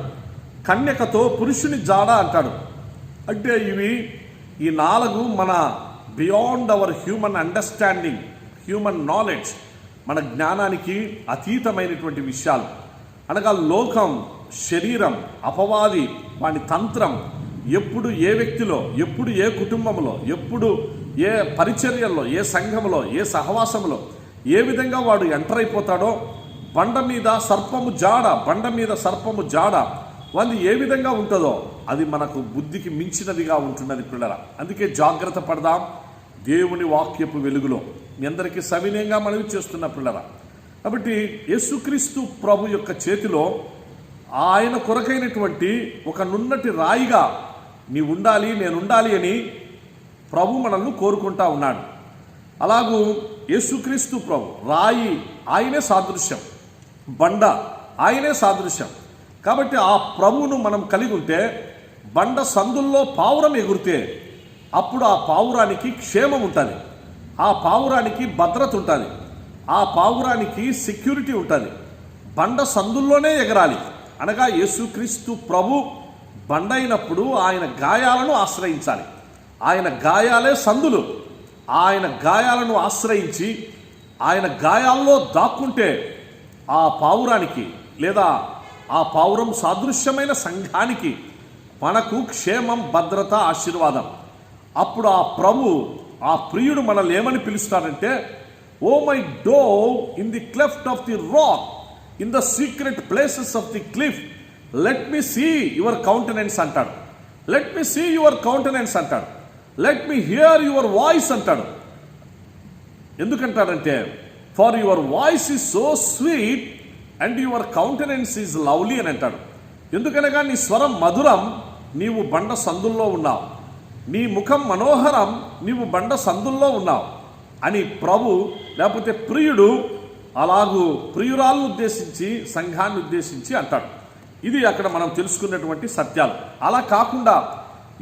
Speaker 1: కన్యకతో పురుషుని జాడ అంటాడు. అంటే ఈ 4 మన beyond our human understanding, human knowledge, మన జ్ఞానానికి అతీతమైనటువంటి విషయాలు. అనగా లోకం, శరీరం, అపవాది, వాని తంత్రం, ఎప్పుడు ఏ వ్యక్తిలో, ఎప్పుడు ఏ కుటుంబంలో, ఎప్పుడు ఏ పరిచర్యల్లో, ఏ సంఘంలో, ఏ సహవాసంలో ఏ విధంగా వాడు ఎంటర్ అయిపోతాడో, బండ మీద సర్పము జాడ వాళ్ళు ఏ విధంగా ఉంటుందో అది మనకు బుద్ధికి మించినదిగా ఉంటున్నది పిల్లల. అందుకే జాగ్రత్త పడదాం దేవుని వాక్యపు వెలుగులో. మీ అందరికీ సవినయంగా మనవి చేస్తున్న పిల్లల. కాబట్టి యేసుక్రీస్తు ప్రభు యొక్క చేతిలో ఆయన కొరకైనటువంటి ఒక నున్నటి రాయిగా నీ ఉండాలి, నేను ఉండాలి అని ప్రభు మనల్ని కోరుకుంటా ఉన్నాడు. అలాగూ యేసుక్రీస్తు ప్రభు రాయి ఆయనే సాదృశ్యం, బండ ఆయనే సాదృశ్యం. కాబట్టి ఆ ప్రభువును మనం కలిగి ఉంటే బండ సందుల్లో పావురం ఎగురితే అప్పుడు ఆ పావురానికి క్షేమం ఉంటుంది, ఆ పావురానికి భద్రత ఉంటుంది, ఆ పావురానికి సెక్యూరిటీ ఉంటుంది. బండ సందుల్లోనే ఎగరాలి. అనగా యేసుక్రీస్తు ప్రభు బండ అయినప్పుడు ఆయన గాయాలను ఆశ్రయించాలి. ఆయన గాయాలే సందులు. ఆయన గాయాలను ఆశ్రయించి ఆయన గాయాల్లో దాక్కుంటే ఆ పావురానికి లేదా ఆ పావురం సాదృశ్యమైన సంఘానికి మనకు క్షేమం, భద్రత, ఆశీర్వాదం. అప్పుడు ఆ ప్రభు, ఆ ప్రియుడు మనల్ని ఏమని పిలుస్తాడంటే, O my dove in the cleft of the rock, in the secret places of the cliff, let me see your countenance అంటాడు. Let me see your countenance అంటాడు. Let me hear your voice అంటాడు. ఎందుకంటాడంటే, for your voice is so sweet and your countenance is lovely అని అంటాడు. ఎందుకనగా నీ స్వరం మధురం, నీవు బండ సందుల్లో ఉన్నావు. నీ ముఖం మనోహరం, నీవు బండ సందుల్లో ఉన్నావు అని ప్రభు లేకపోతే ప్రియుడు అలాగూ ప్రియురాలను ఉద్దేశించి, సంఘాన్ని ఉద్దేశించి అంటాడు. ఇది అక్కడ మనం తెలుసుకున్నటువంటి సత్యాలు. అలా కాకుండా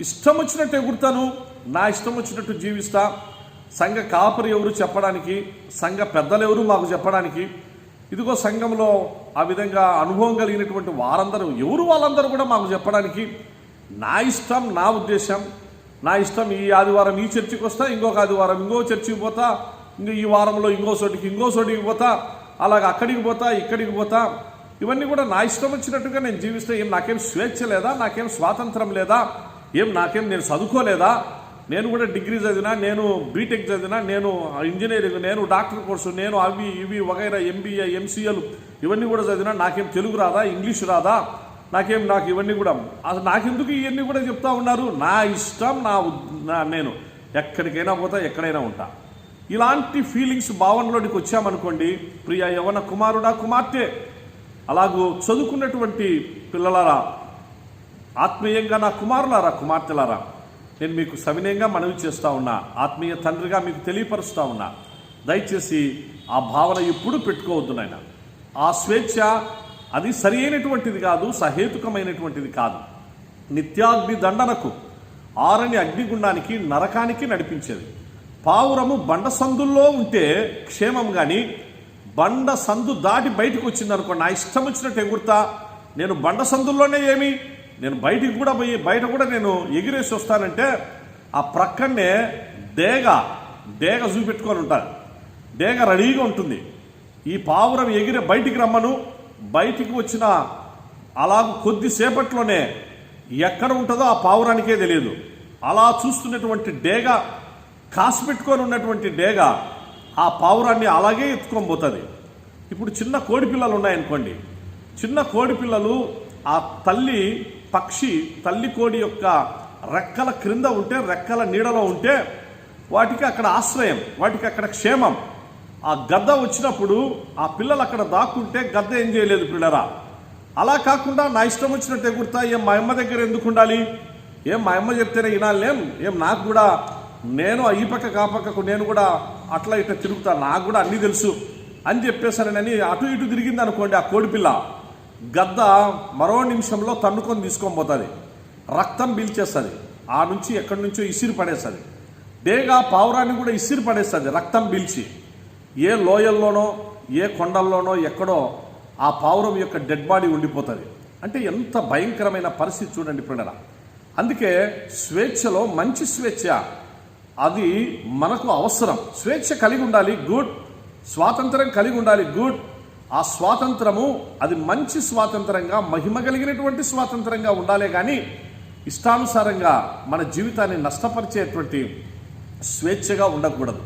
Speaker 1: ఇష్టం వచ్చినట్టు ఎగురుతాను, నా ఇష్టం వచ్చినట్టు జీవిస్తా, సంఘ కాపరి ఎవరు చెప్పడానికి, సంఘ పెద్దలు ఎవరు మాకు చెప్పడానికి, ఇదిగో సంఘంలో ఆ విధంగా అనుభవం కలిగినటువంటి వారందరూ ఎవరు, వాళ్ళందరూ కూడా మాకు చెప్పడానికి, నా ఇష్టం, నా ఉద్దేశం, నా ఇష్టం. ఈ ఆదివారం ఈ చర్చికి వస్తా, ఇంకొక ఆదివారం ఇంకో చర్చికి పోతా, ఇంకో ఈ వారంలో ఇంకో చోటికి పోతా, అలాగ అక్కడికి పోతా, ఇక్కడికి పోతా. ఇవన్నీ కూడా నా ఇష్టం వచ్చినట్టుగా నేను జీవిస్తే నాకేం స్వేచ్ఛ లేదా, నాకేం స్వాతంత్రం లేదా, నేను చదువుకోలేదా, నేను కూడా డిగ్రీ చదివినా, నేను బీటెక్ చదివినా, నేను ఇంజనీరింగ్, నేను డాక్టర్ కోర్సు, నేను అవి ఇవి వగైరా ఎంబీఏ ఎంసీఏలు ఇవన్నీ కూడా చదివినా, నాకేం తెలుగు రాదా, ఇంగ్లీష్ రాదా, నాకు ఇవన్నీ కూడా అసలు నాకెందుకు ఇవన్నీ కూడా చెప్తా ఉన్నారు. నా ఇష్టం, నేను ఎక్కడికైనా పోతా, ఎక్కడైనా ఉంటా. ఇలాంటి ఫీలింగ్స్ భావనలోనికి వచ్చామనుకోండి ప్రియ యవన కుమారుడా, కుమార్తె, అలాగూ చదువుకున్నటువంటి పిల్లలారా, ఆత్మీయంగా నా కుమారులారా, కుమార్తెలారా, నేను మీకు సవినయంగా మనవి చేస్తూ ఉన్నా, ఆత్మీయ తండ్రిగా మీకు తెలియపరుస్తూ ఉన్నా, దయచేసి ఆ భావన ఎప్పుడు పెట్టుకోవద్దు నాయన. ఆ స్వేచ్ఛ అది సరి అయినటువంటిది కాదు, సహేతుకమైనటువంటిది కాదు. నిత్యాగ్ని దండనకు, ఆరని అగ్నిగుండానికి, నరకానికి నడిపించేది. పావురము బండ సందుల్లో ఉంటే క్షేమం, కానీ బండ సందు దాటి బయటకు వచ్చిందనుకో, నా ఇష్టం వచ్చినట్టు ఎగురుతా, నేను బండ సందుల్లోనే నేను బయటికి కూడా పోయి బయట కూడా నేను ఎగిరేసి వస్తానంటే ఆ ప్రక్కనే డేగ చూపెట్టుకొని ఉంటాను. డేగ రెడీగా ఉంటుంది. ఈ పావురం ఎగిరే బయటికి రమ్మను, బయటికి వచ్చిన అలాగ కొద్దిసేపట్లోనే ఎక్కడ ఉంటుందో ఆ పావురానికే తెలియదు. అలా చూస్తున్నటువంటి డేగ, కాసి పెట్టుకొని ఉన్నటువంటి డేగ ఆ పావురాన్ని అలాగే ఎత్తుకొని పోతుంది. ఇప్పుడు చిన్న కోడి పిల్లలు ఉన్నాయనుకోండి, చిన్న కోడి పిల్లలు ఆ తల్లి కోడి యొక్క రెక్కల క్రింద ఉంటే, రెక్కల నీడలో ఉంటే వాటికి అక్కడ ఆశ్రయం, వాటికి అక్కడ క్షేమం. ఆ గద్ద వచ్చినప్పుడు ఆ పిల్లలు అక్కడ దాక్కుంటే గద్ద ఏం చేయలేదు పిల్లరా. అలా కాకుండా నా ఇష్టం వచ్చినట్టు ఎగురుతా, మా అమ్మ దగ్గర ఎందుకు ఉండాలి, మా అమ్మ చెప్తేనే వినాలేం, నాకు కూడా నేను ఈ పక్క ఆ పక్కకు నేను కూడా అట్లా ఇట్లా తిరుగుతా, నాకు కూడా అన్నీ తెలుసు అని చెప్పేసానని అటు ఇటు తిరిగింది అనుకోండి, ఆ కోడిపిల్ల గద్ద మరో నిమిషంలో తన్నుకొని తీసుకొని పోతుంది, రక్తం పీల్చేస్తుంది, ఆ నుంచి ఎక్కడి నుంచో ఇసిరి పడేస్తుంది. డేగా పావురాన్ని కూడా ఇసిరి పడేస్తుంది రక్తం పీల్చి. ఏ లోయల్లోనో ఏ కొండల్లోనో ఎక్కడో ఆ పావురం యొక్క డెడ్ బాడీ ఉండిపోతుంది. అంటే ఎంత భయంకరమైన పరిస్థితి చూడండి పిల్లల. అందుకే స్వేచ్ఛలో మంచి స్వేచ్ఛ అది మనకు అవసరం. స్వేచ్ఛ కలిగి ఉండాలి, గుడ్. స్వాతంత్రం కలిగి ఉండాలి, గుడ్. ఆ స్వాతంత్రము అది మంచి స్వాతంత్రంగా, మహిమ కలిగినటువంటి స్వాతంత్రంగా ఉండాలే కానీ ఇష్టానుసారంగా మన జీవితాన్ని నష్టపరిచేటువంటి స్వేచ్ఛగా ఉండకూడదు.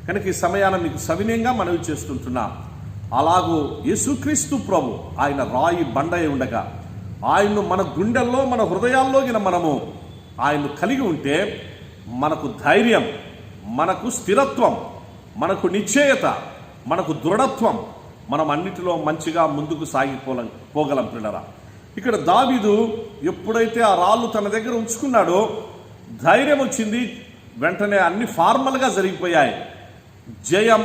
Speaker 1: కనుక ఈ సమయాన మీకు సవినయంగా మనవి చేస్తుంటున్నా, అలాగూ యేసుక్రీస్తు ప్రభు ఆయన రాయి బండై ఉండగా ఆయన్ను మన గుండెల్లో మన హృదయాల్లో మనము ఆయన్ను కలిగి ఉంటే మనకు ధైర్యం, మనకు స్థిరత్వం, మనకు నిశ్చయత, మనకు దృఢత్వం, మనం అన్నిటిలో మంచిగా ముందుకు పోగలం పిల్లరా. ఇక్కడ దావీదు ఎప్పుడైతే ఆ రాళ్ళు తన దగ్గర ఉంచుకున్నాడో ధైర్యం వచ్చింది, వెంటనే అన్ని ఫార్మల్గా జరిగిపోయాయి. జయం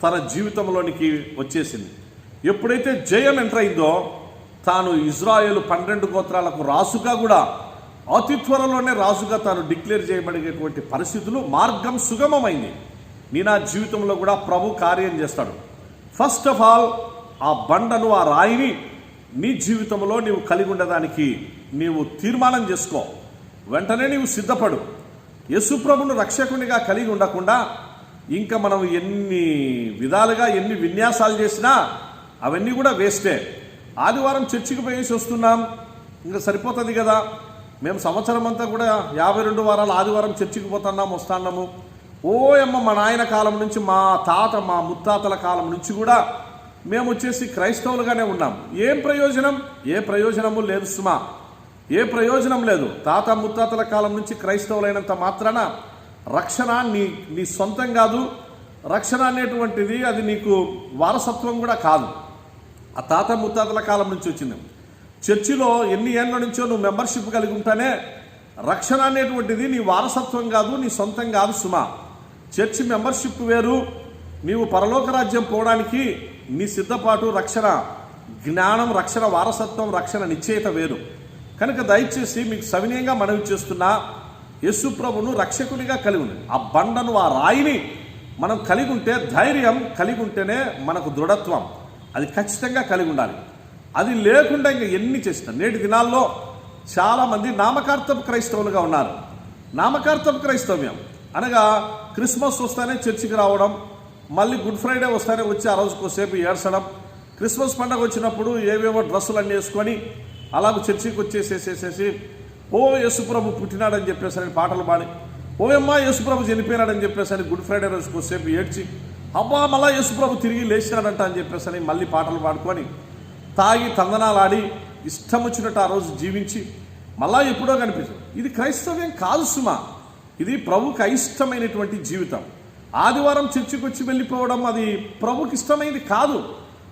Speaker 1: తన జీవితంలోనికి వచ్చేసింది. ఎప్పుడైతే జయం ఎంటర్ అయిందో తాను ఇజ్రాయేలు 12 గోత్రాలకు రాజుగా కూడా అతి త్వరలోనే రాజుగా తాను డిక్లేర్ చేయబడినటువంటి పరిస్థితులు, మార్గం సుగమమైంది. నీ నా జీవితంలో కూడా ప్రభు కార్యం చేస్తాడు. ఫస్ట్ ఆఫ్ ఆల్ ఆ బండను, ఆ రాయిని నీ జీవితంలో నీవు కలిగి ఉండడానికి నీవు తీర్మానం చేసుకో. వెంటనే నీవు సిద్ధపడు. యేసు ప్రభును రక్షకునిగా కలిగి ఉండకుండా ఇంకా మనం ఎన్ని విధాలుగా ఎన్ని విన్యాసాలు చేసినా అవన్నీ కూడా వేస్టే. ఆదివారం చర్చికి పోయేసి వస్తున్నాం, ఇంకా సరిపోతుంది కదా. మేము సంవత్సరం అంతా కూడా 52 వారాలు ఆదివారం చర్చికి వస్తున్నాము. మా నాయన కాలం నుంచి, మా తాత, మా ముత్తాతల కాలం నుంచి కూడా మేము వచ్చేసి క్రైస్తవులుగానే ఉన్నాం. ఏం ప్రయోజనం? ఏ ప్రయోజనము లేదు సుమా, ఏ ప్రయోజనం లేదు. తాత ముత్తాతల కాలం నుంచి క్రైస్తవులైనంత మాత్రాన రక్షణ నీ సొంతం కాదు. రక్షణ అనేటువంటిది అది నీకు వారసత్వం కూడా కాదు. ఆ తాత ముత్తాతల కాలం నుంచి వచ్చింది. చర్చిలో ఎన్ని ఏళ్ళ నుంచో నువ్వు మెంబర్షిప్ కలిగి ఉంటానే రక్షణ అనేటువంటిది నీ వారసత్వం కాదు, నీ సొంతం కాదు సుమా. చర్చి మెంబర్షిప్ వేరు, నీవు పరలోక రాజ్యం పోవడానికి నీ సిద్ధపాటు, రక్షణ జ్ఞానం, రక్షణ వారసత్వం, రక్షణ నిశ్చయిత వేరు. కనుక దయచేసి మీకు సవినయంగా మనవి చేస్తున్నా, యేసు ప్రభును రక్షకునిగా కలిగి ఉంది. ఆ బండను, ఆ రాయిని మనం కలిగి ఉంటే, ధైర్యం కలిగి ఉంటేనే మనకు దృఢత్వం అది ఖచ్చితంగా కలిగి ఉండాలి. అది లేకుండా ఇంకా ఎన్ని చేసినా. నేటి దినాల్లో చాలామంది నామకార్థపు క్రైస్తవులుగా ఉన్నారు. నామకార్థపు క్రైస్తవ్యం అనగా క్రిస్మస్ వస్తానే చర్చికి రావడం, మళ్ళీ గుడ్ ఫ్రైడే వస్తానే వచ్చి ఆ రోజు కొద్దిసేపు ఏడ్చడం, క్రిస్మస్ పండుగ వచ్చినప్పుడు ఏవేవో డ్రెస్సులు అన్నీ వేసుకొని అలాగ చర్చికి వచ్చేసేసేసేసి యేసుప్రభు పుట్టినాడని చెప్పేసరి పాటలు పాడి, ఓయమ్మా యేసుప్రభు చనిపోయినాడని చెప్పేసరి గుడ్ ఫ్రైడే రోజు కొద్దిసేపు ఏడ్చి, అబ్బా మళ్ళా యేసుప్రభు తిరిగి లేచినాడంట అని చెప్పేసరి మళ్ళీ పాటలు పాడుకొని తాగి తందనాలాడి ఇష్టం వచ్చినట్టు ఆ రోజు జీవించి మళ్ళా ఎప్పుడో కనిపించదు. ఇది క్రైస్తవ్యం కాదు సుమా. ఇది ప్రభుకి అయిష్టమైనటువంటి జీవితం. ఆదివారం చర్చికి వచ్చి వెళ్ళిపోవడం అది ప్రభుకి ఇష్టమైనది కాదు.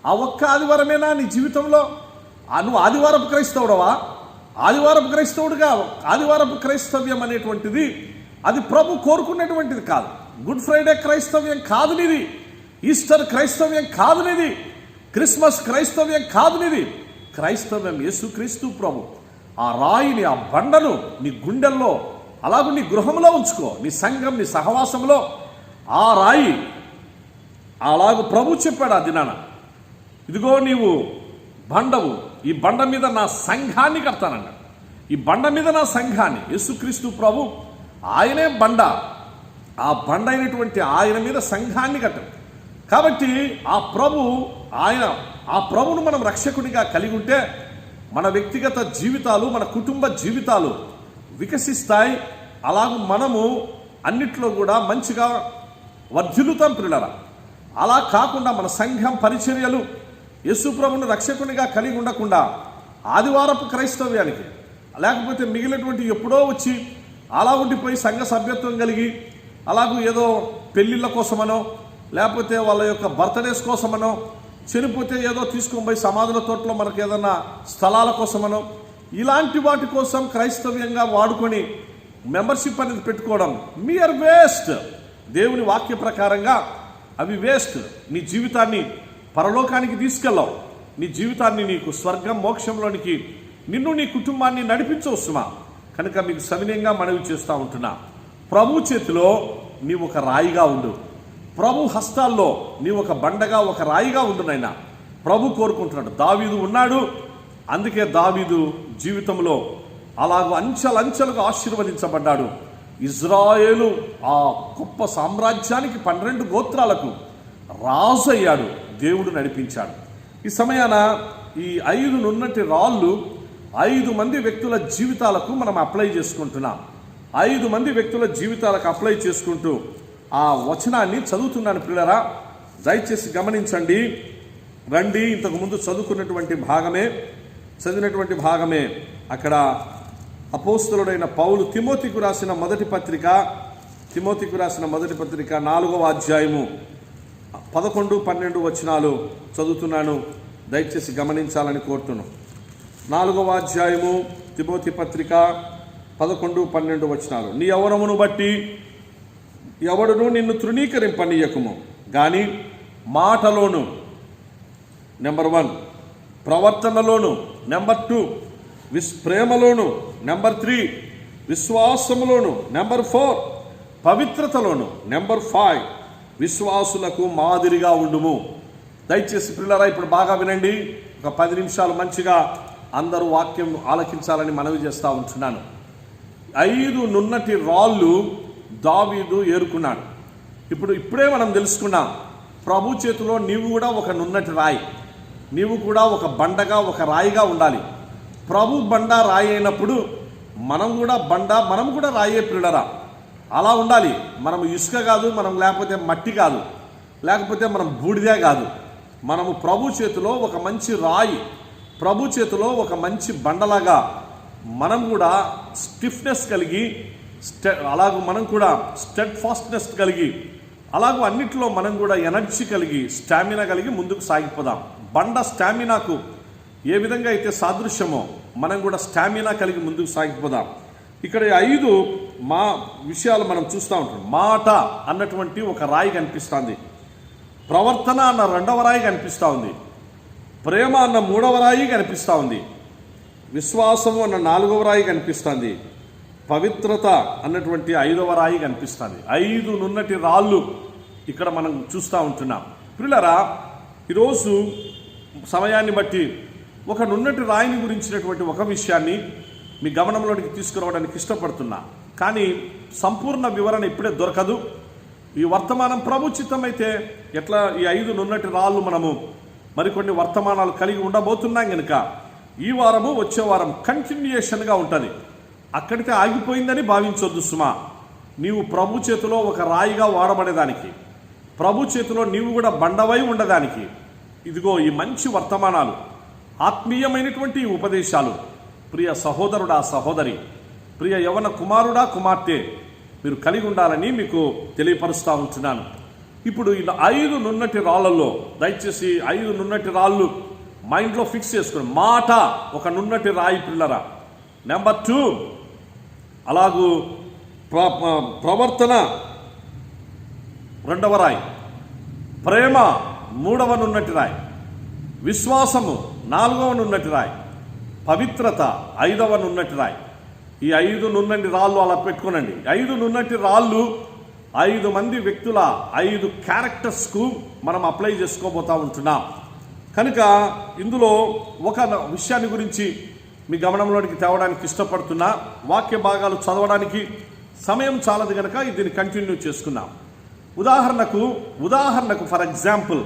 Speaker 1: ఆ ఒక్క ఆదివారమేనా నీ జీవితంలో? నువ్వు ఆదివారపు క్రైస్తవుడవా? ఆదివారపు క్రైస్తవుడుగా ఆదివారపు క్రైస్తవ్యం అనేటువంటిది అది ప్రభు కోరుకునేటువంటిది కాదు. గుడ్ ఫ్రైడే క్రైస్తవ్యం కాదు నీది. ఈస్టర్ క్రైస్తవ్యం కాదు నీది. క్రిస్మస్ క్రైస్తవ్యం కాదు నీది. క్రైస్తవ్యం యేసుక్రీస్తు ప్రభు. ఆ రాయిని, ఆ బండను నీ గుండెల్లో అలాగే నీ గృహంలో ఉంచుకో. నీ సంఘం, నీ సహవాసంలో ఆ రాయి అలాగూ ప్రభు చెప్పాడు ఆ దినాన, ఇదిగో నీవు బండవు, ఈ బండ మీద నా సంఘాన్ని కడతానన్నాడు. ఈ బండ మీద నా సంఘాన్ని, యేసుక్రీస్తు ప్రభు ఆయనే బండ. ఆ బండ అయినటువంటి ఆయన మీద సంఘాన్ని కట్టాడు. కాబట్టి ఆ ప్రభును మనం రక్షకుడిగా కలిగి ఉంటే మన వ్యక్తిగత జీవితాలు, మన కుటుంబ జీవితాలు వికసిస్తాయి. అలాగూ మనము అన్నిట్లో కూడా మంచిగా వర్ధిల్లుతాం పిల్లరా. అలా కాకుండా మన సంఘం పరిచర్యలు యేసు ప్రభువును రక్షకునిగా కలిగి ఉండకుండా ఆదివారపు క్రైస్తవ్యానికి, లేకపోతే మిగిలినటువంటి ఎప్పుడో వచ్చి అలా ఉండిపోయి సంఘ సభ్యత్వం కలిగి అలాగూ ఏదో పెళ్ళిళ్ళ కోసమనో, లేకపోతే వాళ్ళ యొక్క బర్త్డేస్ కోసమనో, చనిపోతే ఏదో తీసుకొని పోయి సమాధుల తోటలో మనకు ఏదన్నా స్థలాల కోసమనో, ఇలాంటి వాటి కోసం క్రైస్తవ్యంగా వాడుకొని మెంబర్షిప్ అనేది పెట్టుకోవడం మియర్ వేస్ట్. దేవుని వాక్య ప్రకారంగా అవి వేస్ట్. నీ జీవితాన్ని పరలోకానికి తీసుకెళ్ళావు. నీ జీవితాన్ని నీకు స్వర్గం, మోక్షంలోనికి నిన్ను, నీ కుటుంబాన్ని నడిపించవచ్చుమా. కనుక మీకు సవినయంగా మనవి చేస్తూ ఉంటున్నా, ప్రభు చేతిలో నీవు ఒక రాయిగా ఉండు. ప్రభు హస్తాల్లో నీవు ఒక బండగా, ఒక రాయిగా ఉండు నైనా. ప్రభు కోరుకుంటున్నాడు. దావీదు ఉన్నాడు, అందుకే దావీదు జీవితంలో అలాగూ అంచెలంచెలుగా ఆశీర్వదించబడ్డాడు. ఇజ్రాయేలు ఆ గొప్ప సామ్రాజ్యానికి 12 గోత్రాలకు రాజు అయ్యాడు. దేవుడు నడిపించాడు. ఈ సమయాన ఈ 5 నున్నటి రాళ్ళు 5 మంది వ్యక్తుల జీవితాలకు మనం అప్లై చేసుకుంటున్నాం. 5 మంది వ్యక్తుల జీవితాలకు అప్లై చేసుకుంటూ ఆ వచనాన్ని చదువుతున్నాను పిల్లరా, దయచేసి గమనించండి. రండి, ఇంతకుముందు చదివినటువంటి భాగమే అక్కడ అపోస్తలుడైన పౌలు తిమోతికి రాసిన మొదటి పత్రిక 4వ అధ్యాయము 11-12 వచనాలు చదువుతున్నాను, దయచేసి గమనించాలని కోరుతున్నాను. 4వ అధ్యాయము తిమోతి పత్రిక 11-12 వచనాలు. నీ యవ్వనమును బట్టి ఎవడును నిన్ను తృణీకరింపనీయకుము, గాని మాటలోను నెంబర్ 1, ప్రవర్తనలోను నెంబర్ 2, ప్రేమలోను నెంబర్ 3, విశ్వాసములోను నెంబర్ 4, పవిత్రతలోను నెంబర్ 5, విశ్వాసులకు మాదిరిగా ఉండుము. దయచేసి పిల్లరా ఇప్పుడు బాగా వినండి. ఒక 10 నిమిషాలు మంచిగా అందరూ వాక్యం ఆలకించాలని మనవి చేస్తూ ఉంటున్నాను. 5 నున్నటి రాళ్ళు దావీదు ఏరుకున్నాడు. ఇప్పుడే మనం తెలుసుకున్నాం, ప్రభు చేతిలో నీవు కూడా ఒక నున్నటి రాయి, నీవు కూడా ఒక బండగా ఒక రాయిగా ఉండాలి. ప్రభు బండ రాయి అయినప్పుడు మనం కూడా రాయే పిల్లరా, అలా ఉండాలి. మనం ఇసుక కాదు, మనం లేకపోతే మట్టి కాదు, లేకపోతే మనం బూడిదే కాదు. మనము ప్రభు చేతిలో ఒక మంచి రాయి, ప్రభు చేతిలో ఒక మంచి బండలాగా మనం కూడా స్టిఫ్నెస్ కలిగి, అలాగూ మనం కూడా స్టెడ్ ఫాస్ట్నెస్ కలిగి, అలాగూ అన్నిటిలో మనం కూడా ఎనర్జీ కలిగి, స్టామినా కలిగి ముందుకు సాగిపోదాం. బండ స్టామినాకు ఏ విధంగా అయితే సాదృశ్యమో మనం కూడా స్టామినా కలిగి ముందుకు సాగిపోదాం. ఇక్కడ 5 విషయాలు మనం చూస్తూ ఉంటాం. మాట అన్నటువంటి ఒక రాయి కనిపిస్తుంది, ప్రవర్తన అన్న 2వ రాయి కనిపిస్తూ ఉంది, ప్రేమ అన్న 3వ రాయి కనిపిస్తూ ఉంది, విశ్వాసము అన్న 4వ రాయి కనిపిస్తుంది, పవిత్రత అన్నటువంటి 5వ రాయి కనిపిస్తుంది. 5 నున్నటి రాళ్ళు ఇక్కడ మనం చూస్తూ ఉంటున్నాం. పిల్లరా, ఈరోజు సమయాన్ని బట్టి ఒక నున్నటి రాయిని గురించినటువంటి ఒక విషయాన్ని మీ గమనంలోనికి తీసుకురావడానికి ఇష్టపడుతున్నా, కానీ సంపూర్ణ వివరణ ఇప్పుడే దొరకదు. ఈ వర్తమానం ప్రభు చిత్తమైతే ఎట్లా ఈ 5 నున్నటి రాళ్ళు మనము మరికొన్ని వర్తమానాలు కలిగి ఉండబోతున్నాం కనుక ఈ వారము వచ్చే వారం కంటిన్యూయేషన్గా ఉంటుంది. అక్కడితే ఆగిపోయిందని భావించొద్దు సుమా. నీవు ప్రభు చేతిలో ఒక రాయిగా వాడబడేదానికి, ప్రభు చేతిలో నీవు కూడా బండవై ఉండడానికి ఇదిగో ఈ మంచి వర్తమానాలు, ఆత్మీయమైనటువంటి ఉపదేశాలు ప్రియ సహోదరుడా సహోదరి, ప్రియ యవన కుమారుడా కుమార్తె మీరు కలిగి ఉండాలని మీకు తెలియపరుస్తూ ఉంటున్నాను. ఇప్పుడు ఈ 5 నున్నటి రాళ్లలో దయచేసి 5 నున్నటి రాళ్ళు మైండ్లో ఫిక్స్ చేసుకుని, మాట ఒక నున్నటి రాయి పిల్లరా, నెంబర్ 2 అలాగూ ప్రవర్తన 2వ రాయి, ప్రేమ 3వ నున్నటి రాయి, విశ్వాసము 4వ నున్నటి రాయి, పవిత్రత 5వ నున్నటి రాయి. ఈ 5 నున్నటి రాళ్ళు అలా పెట్టుకోనండి. 5 నున్నటి రాళ్ళు 5 మంది వ్యక్తుల 5 క్యారెక్టర్స్కు మనం అప్లై చేసుకోబోతూ ఉంటున్నాం కనుక ఇందులో ఒక విషయాన్ని గురించి మీ గమనంలోనికి తేవడానికి ఇష్టపడుతున్నా. వాక్య భాగాలు చదవడానికి సమయం చాలదు కనుక దీన్ని కంటిన్యూ చేసుకున్నాం. ఉదాహరణకు ఫర్ ఎగ్జాంపుల్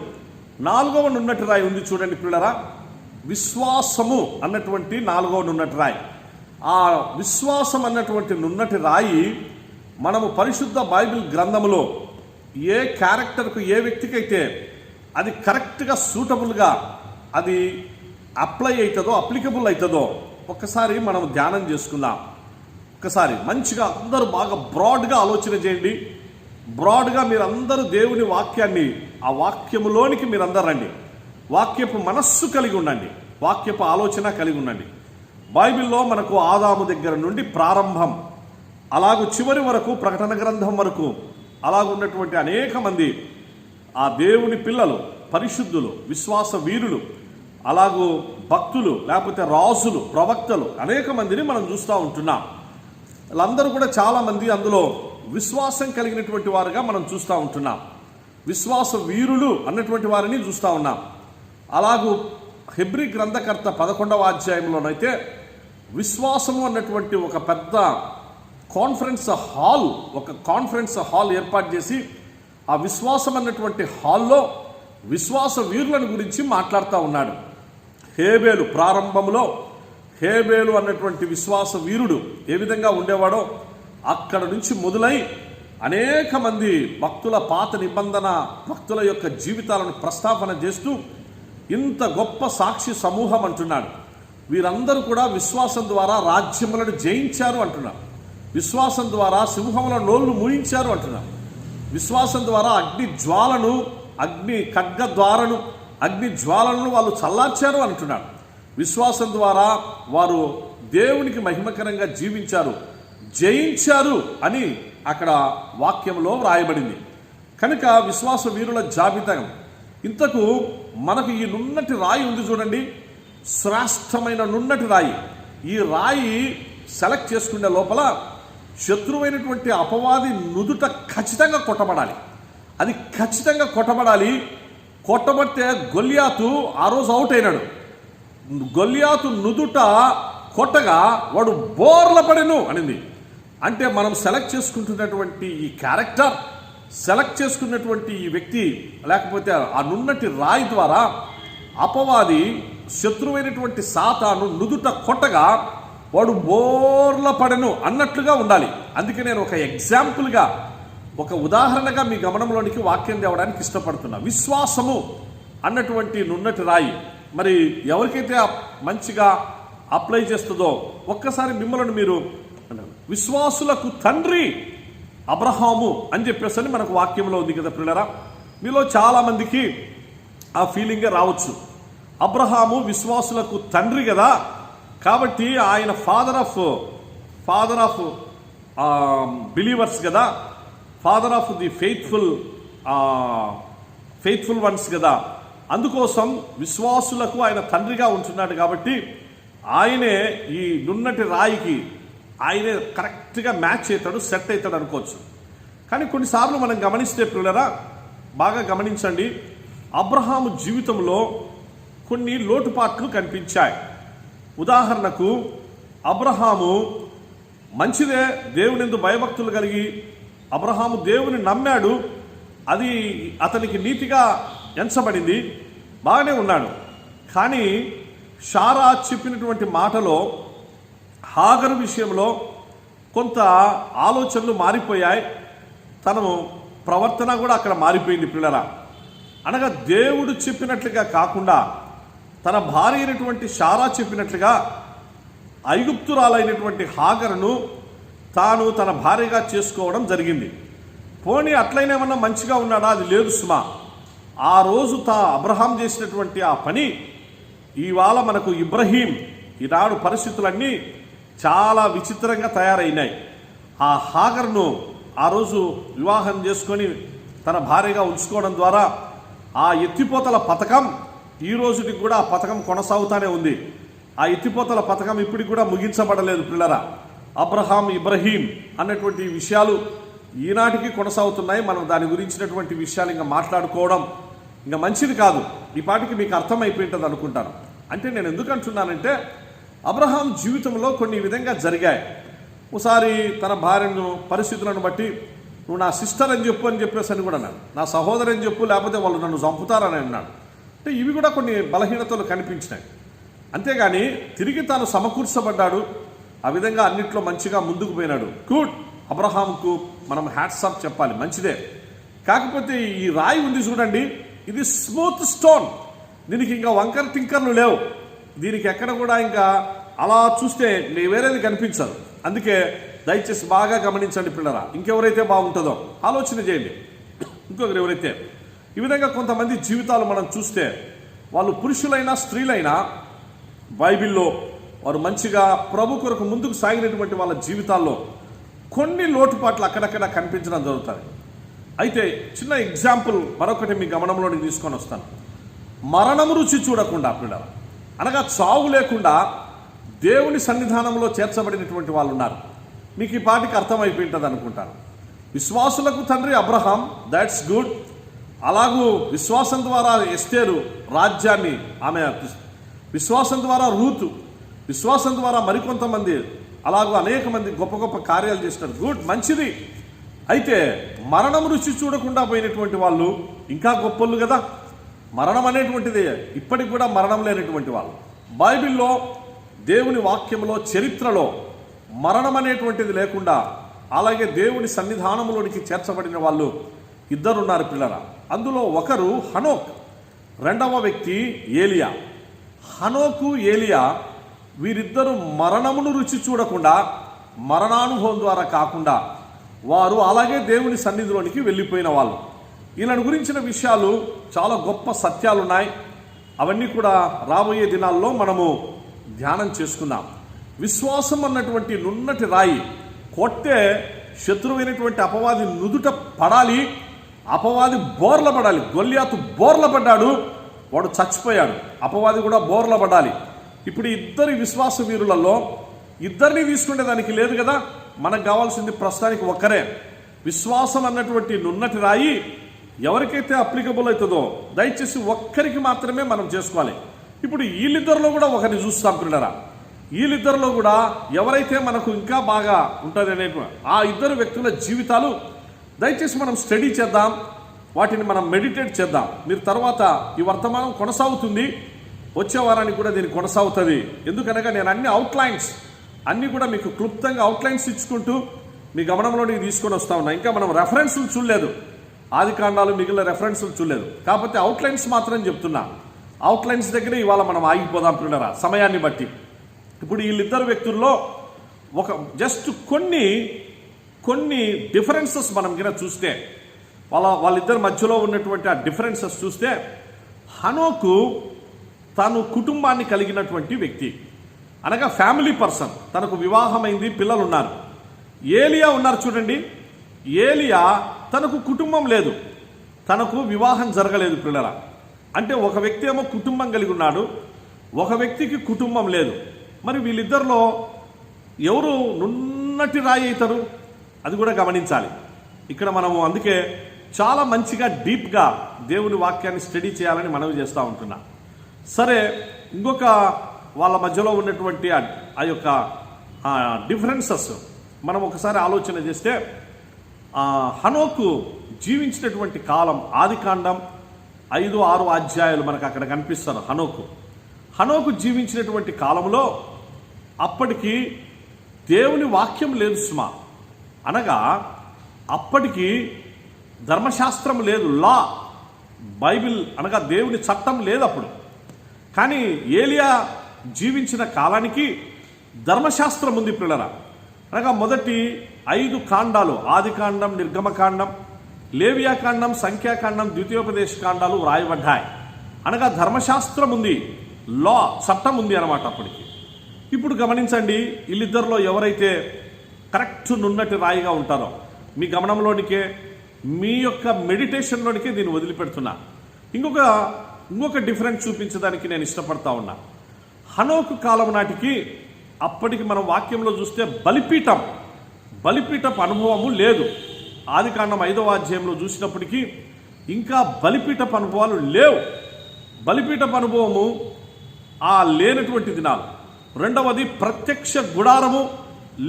Speaker 1: 4వ నున్నటి రాయి ఉంది చూడండి పిల్లరా, విశ్వాసము అన్నటువంటి 4వ నున్నటి రాయి. ఆ విశ్వాసం అన్నటువంటి నున్నటి రాయి మనము పరిశుద్ధ బైబిల్ గ్రంథములో ఏ క్యారెక్టర్కు ఏ వ్యక్తికైతే అది కరెక్ట్గా సూటబుల్గా అది అప్లికబుల్ అవుతుందో ఒక్కసారి మనం ధ్యానం చేసుకుందాం. ఒక్కసారి మంచిగా అందరూ బాగా బ్రాడ్గా ఆలోచన చేయండి. బ్రాడ్గా మీరందరూ దేవుని వాక్యాన్ని, ఆ వాక్యములోనికి మీరందరూ రండి. వాక్యపు మనస్సు కలిగి ఉండండి, వాక్యపు ఆలోచన కలిగి ఉండండి. బైబిల్లో మనకు ఆదాము దగ్గర నుండి ప్రారంభం అలాగూ చివరి వరకు, ప్రకటన గ్రంథం వరకు అలాగున్నటువంటి అనేక మంది ఆ దేవుని పిల్లలు, పరిశుద్ధులు, విశ్వాస వీరులు, అలాగూ భక్తులు, లేకపోతే రాజులు, ప్రవక్తలు అనేక మందిని మనం చూస్తూ ఉంటున్నాం. వాళ్ళందరూ కూడా చాలామంది అందులో విశ్వాసం కలిగినటువంటి వారుగా మనం చూస్తూ ఉంటున్నాం. విశ్వాస వీరులు అన్నటువంటి వారిని చూస్తూ ఉన్నాం. అలాగూ హెబ్రీ గ్రంథకర్త 11వ అధ్యాయంలోనైతే విశ్వాసము అన్నటువంటి ఒక పెద్ద కాన్ఫరెన్స్ హాల్ ఏర్పాటు చేసి ఆ విశ్వాసం అన్నటువంటి హాల్లో విశ్వాస వీరులను గురించి మాట్లాడుతూ ఉన్నాడు. ప్రారంభంలో హేబేలు అన్నటువంటి విశ్వాస వీరుడు ఏ విధంగా ఉండేవాడో అక్కడ నుంచి మొదలై అనేక మంది భక్తుల పాత నిబంధన భక్తుల యొక్క జీవితాలను ప్రస్తావన చేస్తూ ఇంత గొప్ప సాక్షి సమూహం అంటున్నాడు. వీరందరూ కూడా విశ్వాసం ద్వారా రాజ్యములను జయించారు అంటున్నారు. విశ్వాసం ద్వారా సింహముల నోళ్లు మూయించారు అంటున్నారు. విశ్వాసం ద్వారా అగ్ని ఖడ్గద్వారను అగ్ని జ్వాలను వాళ్ళు చల్లార్చారు అంటున్నాడు. విశ్వాసం ద్వారా వారు దేవునికి మహిమకరంగా జీవించారు, జయించారు అని అక్కడ వాక్యంలో వ్రాయబడింది. కనుక విశ్వాస వీరుల జాబితా. ఇంతకు మనకు ఈ నున్నటి రాయి ఉంది చూడండి, శ్రేష్టమైన నున్నటి రాయి. ఈ రాయి సెలెక్ట్ చేసుకునే లోపల శత్రువైనటువంటి అపవాది నుదుట ఖచ్చితంగా కొట్టబడాలి. అది ఖచ్చితంగా కొట్టబడాలి. కొట్టబడితే గొల్యాతు ఆ రోజు అవుట్ అయినాడు. గొల్యాతు నుదుట కొట్టగా వాడు బోర్ల పడెను అనింది. అంటే మనం సెలెక్ట్ చేసుకుంటున్నటువంటి ఈ క్యారెక్టర్, సెలెక్ట్ చేసుకున్నటువంటి ఈ వ్యక్తి, లేకపోతే ఆ నున్నటి రాయి ద్వారా అపవాది శత్రువైనటువంటి సాతాను నుదుట కొట్టగా వాడు బోర్ల పడెను అన్నట్లుగా ఉండాలి. అందుకే నేను ఒక ఎగ్జాంపుల్గా, ఒక ఉదాహరణగా మీ గమనంలోనికి వాక్యం తేవడానికి ఇష్టపడుతున్నా. విశ్వాసము అన్నటువంటి నున్నటి రాయి మరి ఎవరికైతే మంచిగా అప్లై చేస్తుందో ఒక్కసారి మిమ్మల్ని మీరు విశ్వాసులకు తండ్రి అబ్రహాము అని చెప్పేసి మనకు వాక్యంలో ఉంది కదా పిల్లరా. మీలో చాలా మందికి ఆ ఫీలింగే రావచ్చు. అబ్రహాము విశ్వాసులకు తండ్రి కదా, కాబట్టి ఆయన ఫాదర్ ఆఫ్ బిలీవర్స్ కదా, father of the faithful once కదా. అందుకోసం విశ్వాసులకు ఆయన తండ్రిగా ఉంటున్నాడు. కాబట్టి ఆయనే ఈ నున్నటి రాయికి ఆయనే కరెక్ట్గా మ్యాచ్ అవుతాడు, సెట్ అవుతాడు అనుకోవచ్చు. కానీ కొన్నిసార్లు మనం గమనిస్తే పిల్లరా, బాగా గమనించండి, అబ్రహాము జీవితంలో కొన్ని లోటుపాట్లు కనిపించాయి. ఉదాహరణకు అబ్రహాము మంచిదే, దేవునిందు భయభక్తులు కలిగి అబ్రహాము దేవుని నమ్మాడు, అది అతనికి నీతిగా ఎంచబడింది, బాగానే ఉన్నాడు. కానీ షారా చెప్పినటువంటి మాటలో హాగరు విషయంలో కొంత ఆలోచనలు మారిపోయాయి. తను ప్రవర్తన కూడా అక్కడ మారిపోయింది పిల్లరా. అనగా దేవుడు చెప్పినట్లుగా కాకుండా తన భార్య అయినటువంటి షారా చెప్పినట్లుగా ఐగుప్తురాలైనటువంటి హాగరును తాను తన భార్యగా చేసుకోవడం జరిగింది. పోనీ అట్లయినేమన్నా మంచిగా ఉన్నాడా? అది లేదు సుమా. ఆ రోజు అబ్రహాం చేసినటువంటి ఆ పని ఇవాళ మనకు ఇబ్రహీం, ఈనాడు పరిస్థితులన్నీ చాలా విచిత్రంగా తయారైనాయి. ఆ హాగర్ను ఆ రోజు వివాహం చేసుకొని తన భార్యగా ఉంచుకోవడం ద్వారా ఆ ఎత్తిపోతల పథకం ఈ రోజుకి కూడా ఆ పథకం కొనసాగుతూనే ఉంది. ఆ ఎత్తిపోతల పథకం ఇప్పటికి కూడా ముగించబడలేదు పిల్లరా. ఇబ్రహీం అన్నటువంటి విషయాలు ఈనాటికి కొనసాగుతున్నాయి. మనం దాని గురించినటువంటి విషయాలు ఇంకా మాట్లాడుకోవడం ఇంకా మంచిది కాదు. ఈ పాటికి మీకు అర్థమైపోయింటుంది అనుకుంటాను. అంటే నేను ఎందుకు అంటున్నానంటే, అబ్రహాం జీవితంలో కొన్ని విధంగా జరిగాయి. ఒకసారి తన భార్యను పరిస్థితులను బట్టి నువ్వు నా సిస్టర్ అని చెప్పు అని చెప్పేసి అని కూడా అన్నాడు, నా సహోదరు అని చెప్పు, లేకపోతే వాళ్ళు నన్ను చంపుతారని అన్నాడు. అంటే ఇవి కూడా కొన్ని బలహీనతలు కనిపించినాయి. అంతేగాని తిరిగి తాను సమకూర్చబడ్డాడు, ఆ విధంగా అన్నిట్లో మంచిగా ముందుకు పోయినాడు. గుడ్, అబ్రహాంకు మనం హ్యాట్స్ ఆఫ్ చెప్పాలి, మంచిదే. కాకపోతే ఈ రాయి ఉంది చూడండి, ఇది స్మూత్ స్టోన్, దీనికి ఇంకా వంకర టింకర్లు లేవు. దీనికి ఎక్కడ కూడా ఇంకా అలా చూస్తే వేరేది కనిపించదు. అందుకే దయచేసి బాగా గమనించండి పిల్లరా. ఇంకెవరైతే బాగుంటుందో ఆలోచన చేయండి. ఇంకొకరు ఎవరైతే ఈ విధంగా కొంతమంది జీవితాలు మనం చూస్తే వాళ్ళు పురుషులైనా స్త్రీలైనా బైబిల్లో వారు మంచిగా ప్రభు కొరకు ముందుకు సాగినటువంటి వాళ్ళ జీవితాల్లో కొన్ని లోటుపాట్లు అక్కడక్కడ కనిపించడం జరుగుతుంది. అయితే చిన్న ఎగ్జాంపుల్ మరొకటి మీ గమనంలోనికి తీసుకొని వస్తాను. మరణం రుచి చూడకుండా పిల్లలు, అనగా చావు లేకుండా దేవుని సన్నిధానంలో చేర్చబడినటువంటి వాళ్ళు ఉన్నారు. మీకు ఈ పాటికి అర్థమైపోయింటుంది అనుకుంటాను. విశ్వాసులకు తండ్రి అబ్రహాం, దాట్స్ గుడ్. అలాగూ విశ్వాసం ద్వారా ఎస్తేరు రాజ్యాన్ని, ఆమె విశ్వాసం ద్వారా రూతు, విశ్వాసం ద్వారా మరికొంతమంది, అలాగూ అనేక మంది గొప్ప గొప్ప కార్యాలు చేస్తారు. గుడ్, మంచిది. అయితే మరణం రుచి చూడకుండా పోయినటువంటి వాళ్ళు ఇంకా గొప్పలు కదా. మరణం అనేటువంటిది ఇప్పటికి కూడా మరణం లేనటువంటి వాళ్ళు. బైబిల్లో దేవుని వాక్యంలో చరిత్రలో మరణం అనేటువంటిది లేకుండా అలాగే దేవుని సన్నిధానంలోనికి చేర్చబడిన వాళ్ళు ఇద్దరున్నారు పిల్లరా. అందులో ఒకరు హనోక్, రెండవ వ్యక్తి ఏలియా. హనోకు ఏలియా వీరిద్దరూ మరణమును రుచి చూడకుండా, మరణానుభవం ద్వారా కాకుండా వారు అలాగే దేవుని సన్నిధిలోనికి వెళ్ళిపోయిన వాళ్ళు. వీళ్ళని గురించిన విషయాలు చాలా గొప్ప సత్యాలు ఉన్నాయి. అవన్నీ కూడా రాబోయే దినాల్లో మనము ధ్యానం చేసుకుందాం. విశ్వాసం అన్నటువంటి నున్నటి రాయి కొట్టే శత్రువైనటువంటి అపవాది నుదుట పడాలి, అపవాది బోర్ల పడాలి. గొల్యాతు బోర్ల పడ్డాడు, వాడు చచ్చిపోయాడు. అపవాది కూడా బోర్ల పడాలి. ఇప్పుడు ఇద్దరి విశ్వాస వీరులలో ఇద్దరిని తీసుకునే దానికి లేదు కదా. మనకు కావాల్సింది ప్రస్తుతానికి ఒక్కరే. విశ్వాసం అన్నటువంటి నున్నటి రాయి ఎవరికైతే అప్లికబుల్ అవుతుందో దయచేసి ఒక్కరికి మాత్రమే మనం చేసుకోవాలి. ఇప్పుడు వీళ్ళిద్దరిలో కూడా ఒకరిని చూస్తాం పిల్లరా. వీళ్ళిద్దరిలో కూడా ఎవరైతే మనకు ఇంకా బాగా ఉంటుంది అనేటువంటి ఆ ఇద్దరు వ్యక్తుల జీవితాలు దయచేసి మనం స్టడీ చేద్దాం, వాటిని మనం మెడిటేట్ చేద్దాం. మీరు తర్వాత ఈ వర్తమానం కొనసాగుతుంది, వచ్చే వారానికి కూడా దీన్ని కొనసాగుతుంది. ఎందుకనగా నేను అన్ని అవుట్లైన్స్ అన్నీ కూడా మీకు క్లుప్తంగా అవుట్లైన్స్ ఇచ్చుకుంటూ మీ గమనంలోనికి తీసుకొని వస్తా ఉన్నా. ఇంకా మనం రెఫరెన్సులు చూడలేదు, ఆది కాండాలు మిగిలిన రెఫరెన్సులు చూడలేదు. కాకపోతే అవుట్లైన్స్ మాత్రం చెప్తున్నా. అవుట్లైన్స్ దగ్గర ఇవాళ మనం ఆగిపోదాం పిల్లరా సమయాన్ని బట్టి. ఇప్పుడు వీళ్ళిద్దరు వ్యక్తుల్లో ఒక జస్ట్ కొన్ని డిఫరెన్సెస్ మనం కింద చూస్తే, వాళ్ళిద్దరి మధ్యలో ఉన్నటువంటి ఆ డిఫరెన్సెస్ చూస్తే, హనోకు తను కుటుంబాన్ని కలిగినటువంటి వ్యక్తి, అనగా ఫ్యామిలీ పర్సన్, తనకు వివాహమైంది, పిల్లలు ఉన్నారు. ఏలియా ఉన్నారు చూడండి. ఏలియా తనకు కుటుంబం లేదు, తనకు వివాహం జరగలేదు పిల్లల. అంటే ఒక వ్యక్తి ఏమో కుటుంబం కలిగి ఉన్నాడు, ఒక వ్యక్తికి కుటుంబం లేదు. మరి వీళ్ళిద్దరిలో ఎవరు నున్నటి రాయి అవుతారు? అది కూడా గమనించాలి. ఇక్కడ మనము అందుకే చాలా మంచిగా డీప్గా దేవుని వాక్యాన్ని స్టడీ చేయాలని మనవి చేస్తూ ఉంటున్నా. సరే, ఇంకొక వాళ్ళ మధ్యలో ఉన్నటువంటి ఆ యొక్క డిఫరెన్సెస్ మనం ఒకసారి ఆలోచన చేస్తే, హనోకు జీవించినటువంటి కాలం ఆది కాండం 5-6 అధ్యాయాలు మనకు అక్కడ కనిపిస్తారు. హనోకు జీవించినటువంటి కాలంలో అప్పటికి దేవుని వాక్యం లేదు సుమా. అనగా అప్పటికి ధర్మశాస్త్రం లేదు, లా, బైబిల్ అనగా దేవుని చట్టం లేదు అప్పుడు. కానీ ఏలియా జీవించిన కాలానికి ధర్మశాస్త్రం ఉంది పిల్లరా. అనగా మొదటి 5 కాండాలు, ఆది కాండం, నిర్గమకాండం, లేవియాకాండం, సంఖ్యాకాండం, ద్వితీయోపదేశ కాండాలు వ్రాయబడ్డాయి. అనగా ధర్మశాస్త్రం ఉంది, లా, చట్టం ఉంది అనమాట అప్పటికి. ఇప్పుడు గమనించండి, వీళ్ళిద్దరిలో ఎవరైతే కరెక్ట్ నున్నటి రాయిగా ఉంటారో మీ గమనంలోనికే, మీ యొక్క మెడిటేషన్లోనికే దీన్ని వదిలిపెడుతున్నా. ఇంకొక డిఫరెన్స్ చూపించడానికి నేను ఇష్టపడతా ఉన్నా. హనోకు కాలం నాటికి అప్పటికి మనం వాక్యంలో చూస్తే బలిపీఠపు అనుభవము లేదు. ఆది కాండం 5వ అధ్యాయంలో చూసినప్పటికీ ఇంకా బలిపీఠపు అనుభవాలు లేవు. బలిపీఠపు అనుభవము లేనటువంటి దినాలు. రెండవది ప్రత్యక్ష గుడారము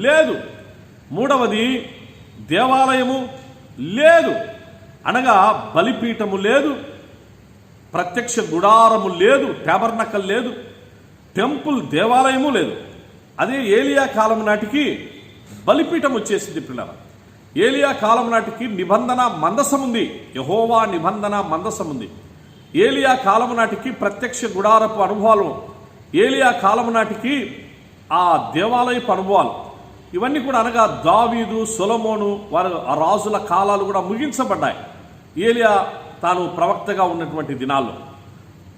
Speaker 1: లేదు. మూడవది దేవాలయము లేదు. అనగా బలిపీఠము లేదు, ప్రత్యక్ష గుడారము లేదు, ట్యాబర్నకల్ లేదు, టెంపుల్ దేవాలయము లేదు. అదే ఏలియా కాలం నాటికి బలిపీఠం వచ్చేసింది పిల్లల. ఏలియా కాలం నాటికి నిబంధన మందసం ఉంది, యెహోవా నిబంధన మందసం ఉంది. ఏలియా కాలం నాటికి ప్రత్యక్ష గుడారపు అనుభవాలు, ఏలియా కాలం నాటికి ఆ దేవాలయపు అనుభవాలు, ఇవన్నీ కూడా అనగా దావీదు, సొలొమోను వారు ఆ రాజుల కాలాలు కూడా ముగించబడ్డాయి ఏలియా తాను ప్రవక్తగా ఉన్నటువంటి దినాల్లో.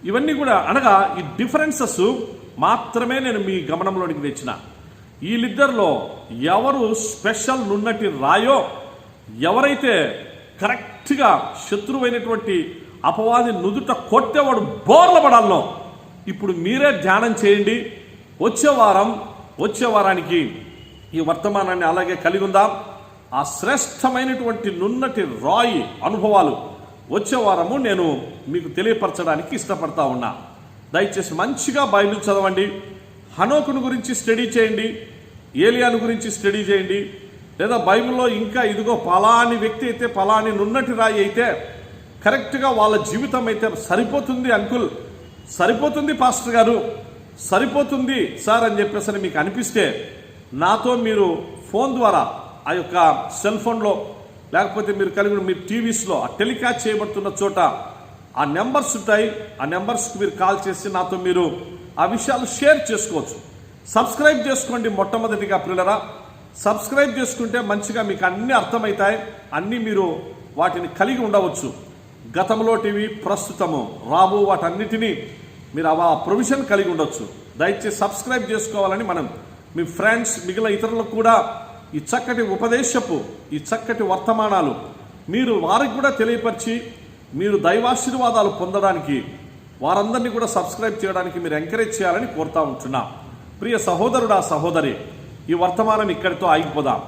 Speaker 1: ఇవన్నీ కూడా అనగా ఈ డిఫరెన్సెస్ మాత్రమే నేను మీ గమనంలోనికి తెచ్చిన. వీళ్ళిద్దరిలో ఎవరు స్పెషల్ నున్నటి రాయో, ఎవరైతే కరెక్ట్గా శత్రువైనటువంటి అపవాది నుదుట కొట్టేవాడు బోర్ల పడాలనో ఇప్పుడు మీరే ధ్యానం చేయండి. వచ్చే వారానికి ఈ వర్తమానాన్ని అలాగే కలిగి ఉందాం. ఆ శ్రేష్టమైనటువంటి నున్నటి రాయి అనుభవాలు వచ్చే వారము నేను మీకు తెలియపరచడానికి ఇష్టపడతా ఉన్నా. దయచేసి మంచిగా బైబిల్ చదవండి, హనోకును గురించి స్టడీ చేయండి, ఏలియాను గురించి స్టడీ చేయండి. లేదా బైబిల్లో ఇంకా ఇదిగో పలాని వ్యక్తి అయితే, పలాని నున్నటి రాయి అయితే కరెక్ట్గా వాళ్ళ జీవితం అయితే సరిపోతుంది అంకుల్, సరిపోతుంది పాస్టర్ గారు, సరిపోతుంది సార్ అని చెప్పేసి మీకు అనిపిస్తే నాతో మీరు ఫోన్ ద్వారా ఆ యొక్క సెల్ ఫోన్లో లేకపోతే మీరు కలిగి మీ టీవీస్లో ఆ టెలికాస్ట్ చేయబడుతున్న చోట ఆ నెంబర్స్ ఉంటాయి. ఆ నెంబర్స్కి మీరు కాల్ చేసి నాతో మీరు ఆ విషయాలు షేర్ చేసుకోవచ్చు. సబ్స్క్రైబ్ చేసుకోండి. మొట్టమొదటిగా ప్రియులరా, సబ్స్క్రైబ్ చేసుకుంటే మంచిగా మీకు అన్నీ అర్థమవుతాయి. అన్నీ మీరు వాటిని కలిగి ఉండవచ్చు. గతంలో టీవీ, ప్రస్తుతము, రాబో వాటన్నిటినీ మీరు ఆ ప్రొవిజన్ కలిగి ఉండొచ్చు. దయచేసి సబ్స్క్రైబ్ చేసుకోవాలని మనం మీ ఫ్రెండ్స్ మిగిలిన ఇతరులకు కూడా ఈ చక్కటి ఉపదేశపు ఈ చక్కటి వర్తమానాలు మీరు వారికి కూడా తెలియపరిచి మీరు దైవాశీర్వాదాలు పొందడానికి వారందరినీ కూడా సబ్స్క్రైబ్ చేయడానికి మీరు ఎంకరేజ్ చేయాలని కోరుతా ఉంటున్నా. ప్రియ సహోదరుడా, సహోదరి, ఈ వర్తమానం ఇక్కడితో ఆగిపోదాం.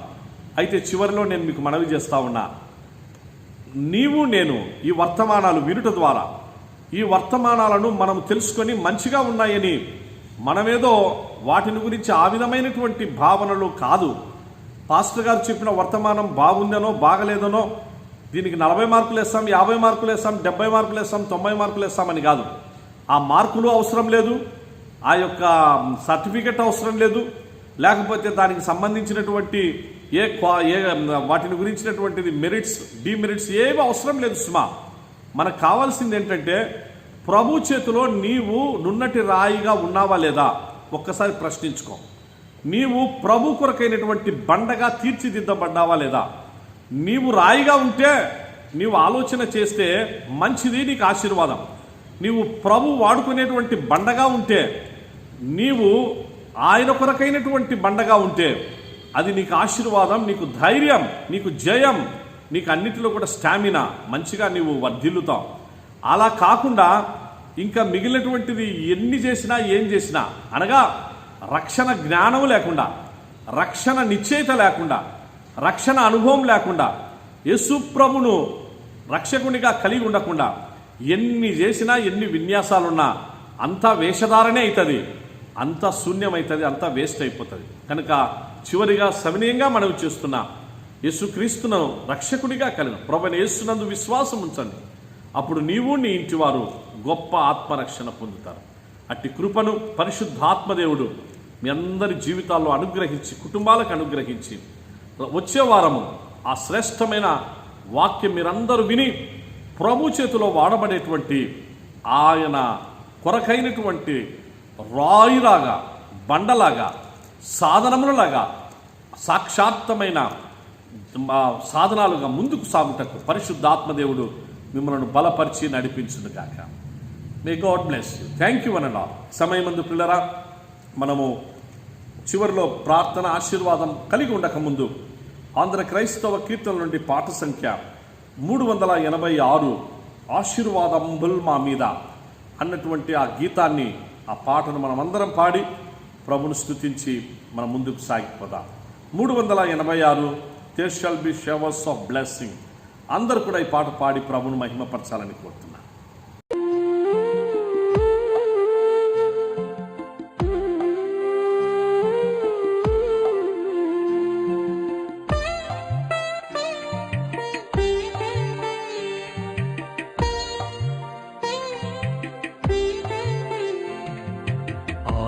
Speaker 1: అయితే చివరిలో నేను మీకు మనవి చేస్తా ఉన్నా, నీవు నేను ఈ వర్తమానాలు వినుట ద్వారా ఈ వర్తమానాలను మనం తెలుసుకొని మంచిగా ఉన్నాయని మనమేదో వాటిని గురించి ఆ విధమైనటువంటి భావనలు కాదు. పాస్టర్ గారు చెప్పిన వర్తమానం బాగుందనో బాగలేదనో దీనికి 40 మార్కులు వేస్తాం, 50 మార్కులు వేస్తాం, 70 మార్కులు వేస్తాం, 90 మార్కులు వేస్తామని కాదు. ఆ మార్కులు అవసరం లేదు, ఆ యొక్క సర్టిఫికెట్ అవసరం లేదు, లేకపోతే దానికి సంబంధించినటువంటి వాటిని గురించినటువంటిది మెరిట్స్, డిమెరిట్స్ ఏవి అవసరం లేదు. సుమా, మనకు కావాల్సింది ఏంటంటే ప్రభు చేతిలో నీవు నున్నటి రాయిగా ఉన్నావా లేదా ఒక్కసారి ప్రశ్నించుకో. నీవు ప్రభు కొరకైనటువంటి బండగా తీర్చిదిద్దబడ్డావా లేదా? నీవు రాయిగా ఉంటే నీవు ఆలోచన చేస్తే మంచిది, నీకు ఆశీర్వాదం. నీవు ప్రభు వాడుకునేటువంటి బండగా ఉంటే, నీవు ఆయన కొరకైనటువంటి బండగా ఉంటే అది నీకు ఆశీర్వాదం, నీకు ధైర్యం, నీకు జయం, నీకు అన్నిటిలో కూడా స్టామినా, మంచిగా నీవు వర్ధిల్లుతావు. అలా కాకుండా ఇంకా మిగిలినటువంటిది ఎన్ని చేసినా ఏం చేసినా, అనగా రక్షణ జ్ఞానం లేకుండా, రక్షణ నిశ్చయిత లేకుండా, రక్షణ అనుభవం లేకుండా, యేసు ప్రభును రక్షకునిగా కలిగి ఉండకుండా ఎన్ని చేసినా ఎన్ని విన్యాసాలున్నా అంతా వేషధారణే అవుతుంది, అంతా శూన్యమవుతుంది, అంతా వేస్ట్ అయిపోతుంది. కనుక చివరిగా సవినయంగా మనవి చేస్తున్నా, యేసుక్రీస్తును రక్షకుడిగా కలిగిన ప్రభువైన యేసునందు విశ్వాసం ఉంచండి. అప్పుడు నీవు నీ ఇంటివారు గొప్ప ఆత్మరక్షణ పొందుతారు. అట్టి కృపను పరిశుద్ధాత్మదేవుడు మీ అందరి జీవితాల్లో అనుగ్రహించి, కుటుంబాలకు అనుగ్రహించి, వచ్చే వారము ఆ శ్రేష్టమైన వాక్యం మీరందరూ విని ప్రభు చేతిలో వాడబడేటువంటి ఆయన కొరకైనటువంటి రాయిలాగా, బండలాగా, సాధనములలాగా, సాక్షాత్తమైన సాధనాలుగా ముందుకు సాగుటకు పరిశుద్ధాత్మదేవుడు మిమ్మల్ని బలపరిచి నడిపించును గాక. May God bless you. Thank you అనండి. సమయమందు పిల్లరా, మనము చివరిలో ప్రార్థన ఆశీర్వాదం కలిగి ఉండకముందు ఆంధ్ర క్రైస్తవ కీర్తన నుండి పాట సంఖ్య 386 ఆశీర్వాదంబుల్ మా మీద అన్నటువంటి ఆ గీతాన్ని, ఆ పాటను మనమందరం పాడి ప్రభును స్తుతించి మనం ముందుకు సాగిపోదాం. 386 there shall be showers of blessing. అందరూ కూడా ఈ పాట పాడి ప్రభును మహిమపరచాలని కోరుతున్నారు.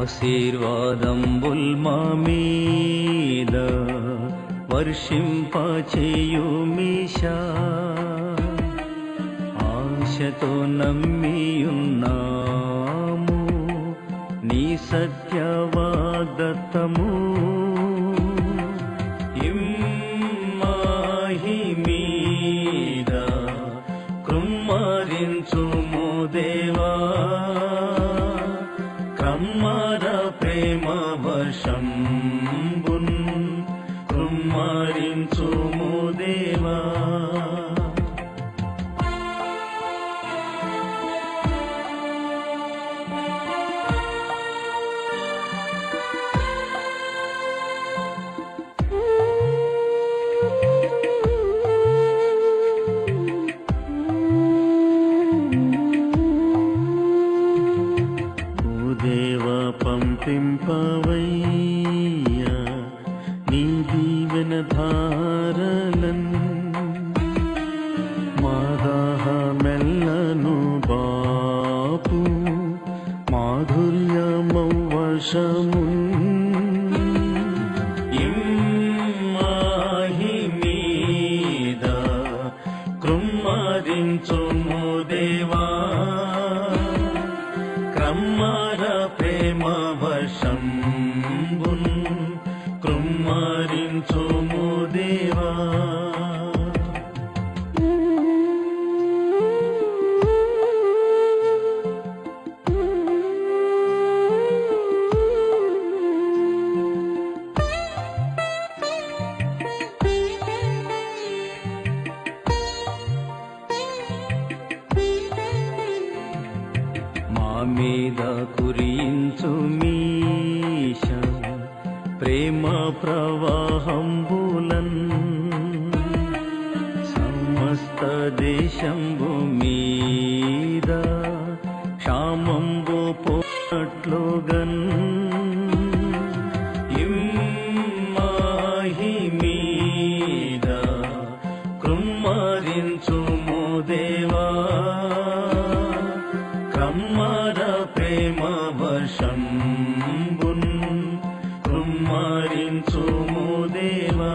Speaker 3: ఆశీర్వాదంబుల్ మా మీద వర్షింపచేయుమీశా, ఆశతో నమ్మియున్నాము నీ సత్యవాగ్దత్తము. ఇమ్మాహి మీద కృమ్మరించుము దేవా, కమ్మర ప్రేమ వర్షంబున్ కృమ్మరించుము దేవా. పంపింపవయ్యా దేవా క్రమ్మర ప్రేమ వర్షంబున్ కృమ్మరించుము దేవా మీద కురించు మీష ప్రేమ ప్రవాహంబులన్ సమస్త దేశంబు మీద క్షామంబు పోట్లుగన్ ఇమ్మాహి మీద కృమ్మరించుము దేవా కమ్మర ప్రేమ వర్షంబున్ కృమ్మరించుము దేవా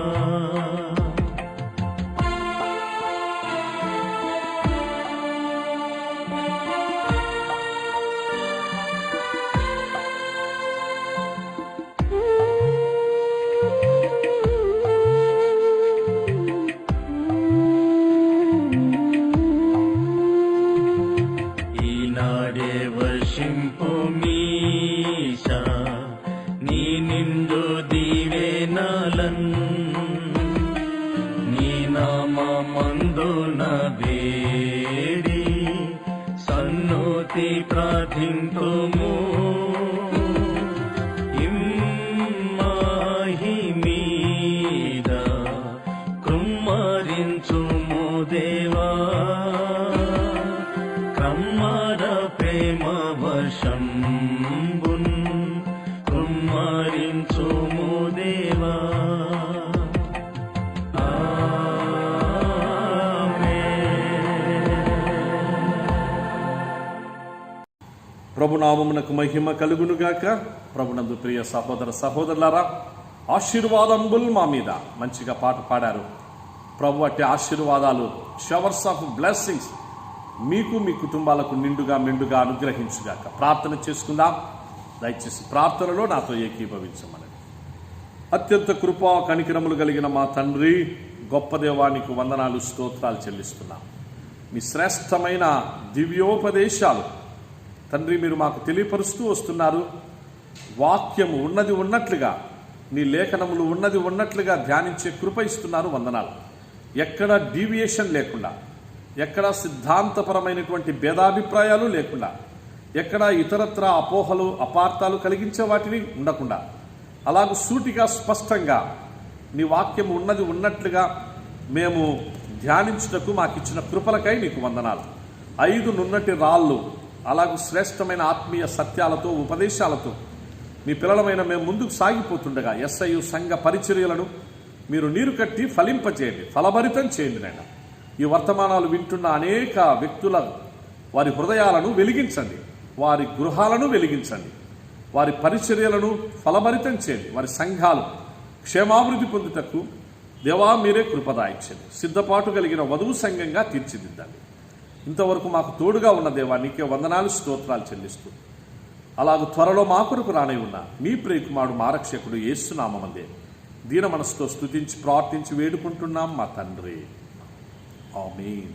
Speaker 3: వర్షింపు మీష నీ నిండు దీవెనలన్ నీ నామమందున వేడి సన్నుతి ప్రార్థింతుము ఇమ్మాహి మీద కృమ్మరించుము దేవా కమ్మర ప్రేమ వర్షంబున్ కృమ్మరించుము దేవా
Speaker 1: ప్రభునామమునకు మహిమ కలుగునుగాక. ప్రభునందు ప్రియ సహోదర సహోదరులారా, ఆశీర్వాదంబుల్ మా మీద మంచిగా పాట పాడారు. ప్రభు అట్టి ఆశీర్వాదాలు, షవర్స్ ఆఫ్ బ్లెస్సింగ్స్ మీకు మీ కుటుంబాలకు నిండుగా మెండుగా అనుగ్రహించుగాక. ప్రార్థన చేసుకుందాం. దయచేసి ప్రార్థనలో నాతో ఏకీభవించమని. అత్యంత కృపా కనికరములు కలిగిన మా తండ్రి, గొప్ప దేవానికి వందనాలు, స్తోత్రాలు చెల్లిస్తున్నాం. మీ శ్రేష్టమైన దివ్యోపదేశాలు తండ్రి మీరు మాకు తెలియపరుస్తూ వస్తున్నారు. వాక్యము ఉన్నది ఉన్నట్లుగా, నీ లేఖనములు ఉన్నది ఉన్నట్లుగా ధ్యానించే కృప ఇస్తున్నారు. వందనాలు. ఎక్కడ డీవియేషన్ లేకుండా, ఎక్కడ సిద్ధాంతపరమైనటువంటి భేదాభిప్రాయాలు లేకుండా, ఎక్కడ ఇతరత్ర అపోహలు అపార్థాలు కలిగించే వాటిని ఉండకుండా, అలాగూ సూటిగా స్పష్టంగా నీ వాక్యం ఉన్నది ఉన్నట్లుగా మేము ధ్యానించుటకు మాకిచ్చిన కృపలకై నీకు వందనాలు. 5 నున్నటి రాళ్ళు అలాగూ శ్రేష్టమైన ఆత్మీయ సత్యాలతో ఉపదేశాలతో మీ పిల్లలమైన మేము ముందుకు సాగిపోతుండగా SIU సంఘ పరిచర్యలను మీరు నీరు కట్టి ఫలింపచేయండి, ఫలభరితం చేయండి నాయన. ఈ వర్తమానాలు వింటున్న అనేక వ్యక్తుల వారి హృదయాలను వెలిగించండి, వారి గృహాలను వెలిగించండి, వారి పరిచర్యలను ఫలభరితం చేయండి. వారి సంఘాలు క్షేమాభివృద్ధి పొందుటకు దేవా మీరే కృపదాయించండి. సిద్ధపాటు కలిగిన వధువు సంఘంగా తీర్చిదిద్దండి. ఇంతవరకు మాకు తోడుగా ఉన్న దేవా నీకే వందనాలు, స్తోత్రాలు చెల్లిస్తూ అలాగూ త్వరలో మా కొరకు రానై ఉన్న మీ ప్రియకుమారుడు మా రక్షకుడు యేసు నామమందే దీన మనసుతో స్తుతించి ప్రార్థించి వేడుకుంటున్నాం మా తండ్రి, ఆమేన్.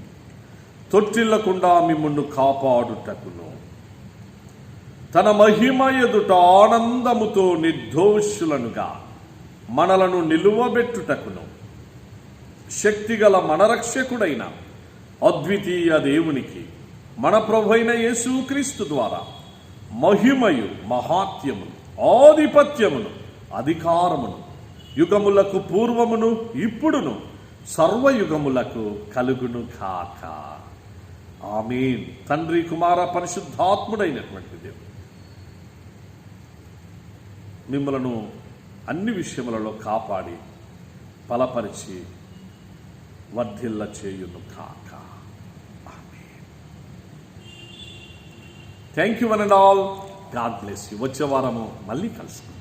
Speaker 1: తొట్టిల్లకుండా మిమ్మును కాపాడుటకును, తన మహిమ ఎదుట ఆనందముతో నిర్దోషులనుగా మనలను నిలువబెట్టుటకును శక్తిగల మనరక్షకుడైన అద్వితీయ దేవునికి మన ప్రభువైన యేసుక్రీస్తు ద్వారా మహిమయు మహాత్యమును ఆధిపత్యమును అధికారమును యుగములకు పూర్వమును ఇప్పుడును సర్వయుగములకు కలుగును కాక. ఆమేన్. తండ్రి కుమార పరిశుద్ధాత్ముడైనటువంటి దేవుడు మిమ్మలను అన్ని విషయములలో కాపాడి బలపరిచి వర్ధిల్ల చేయును కాక. Amen. Thank you one and all. God bless you. వచ్చే వారము మళ్ళీ కలుసుకుందాం.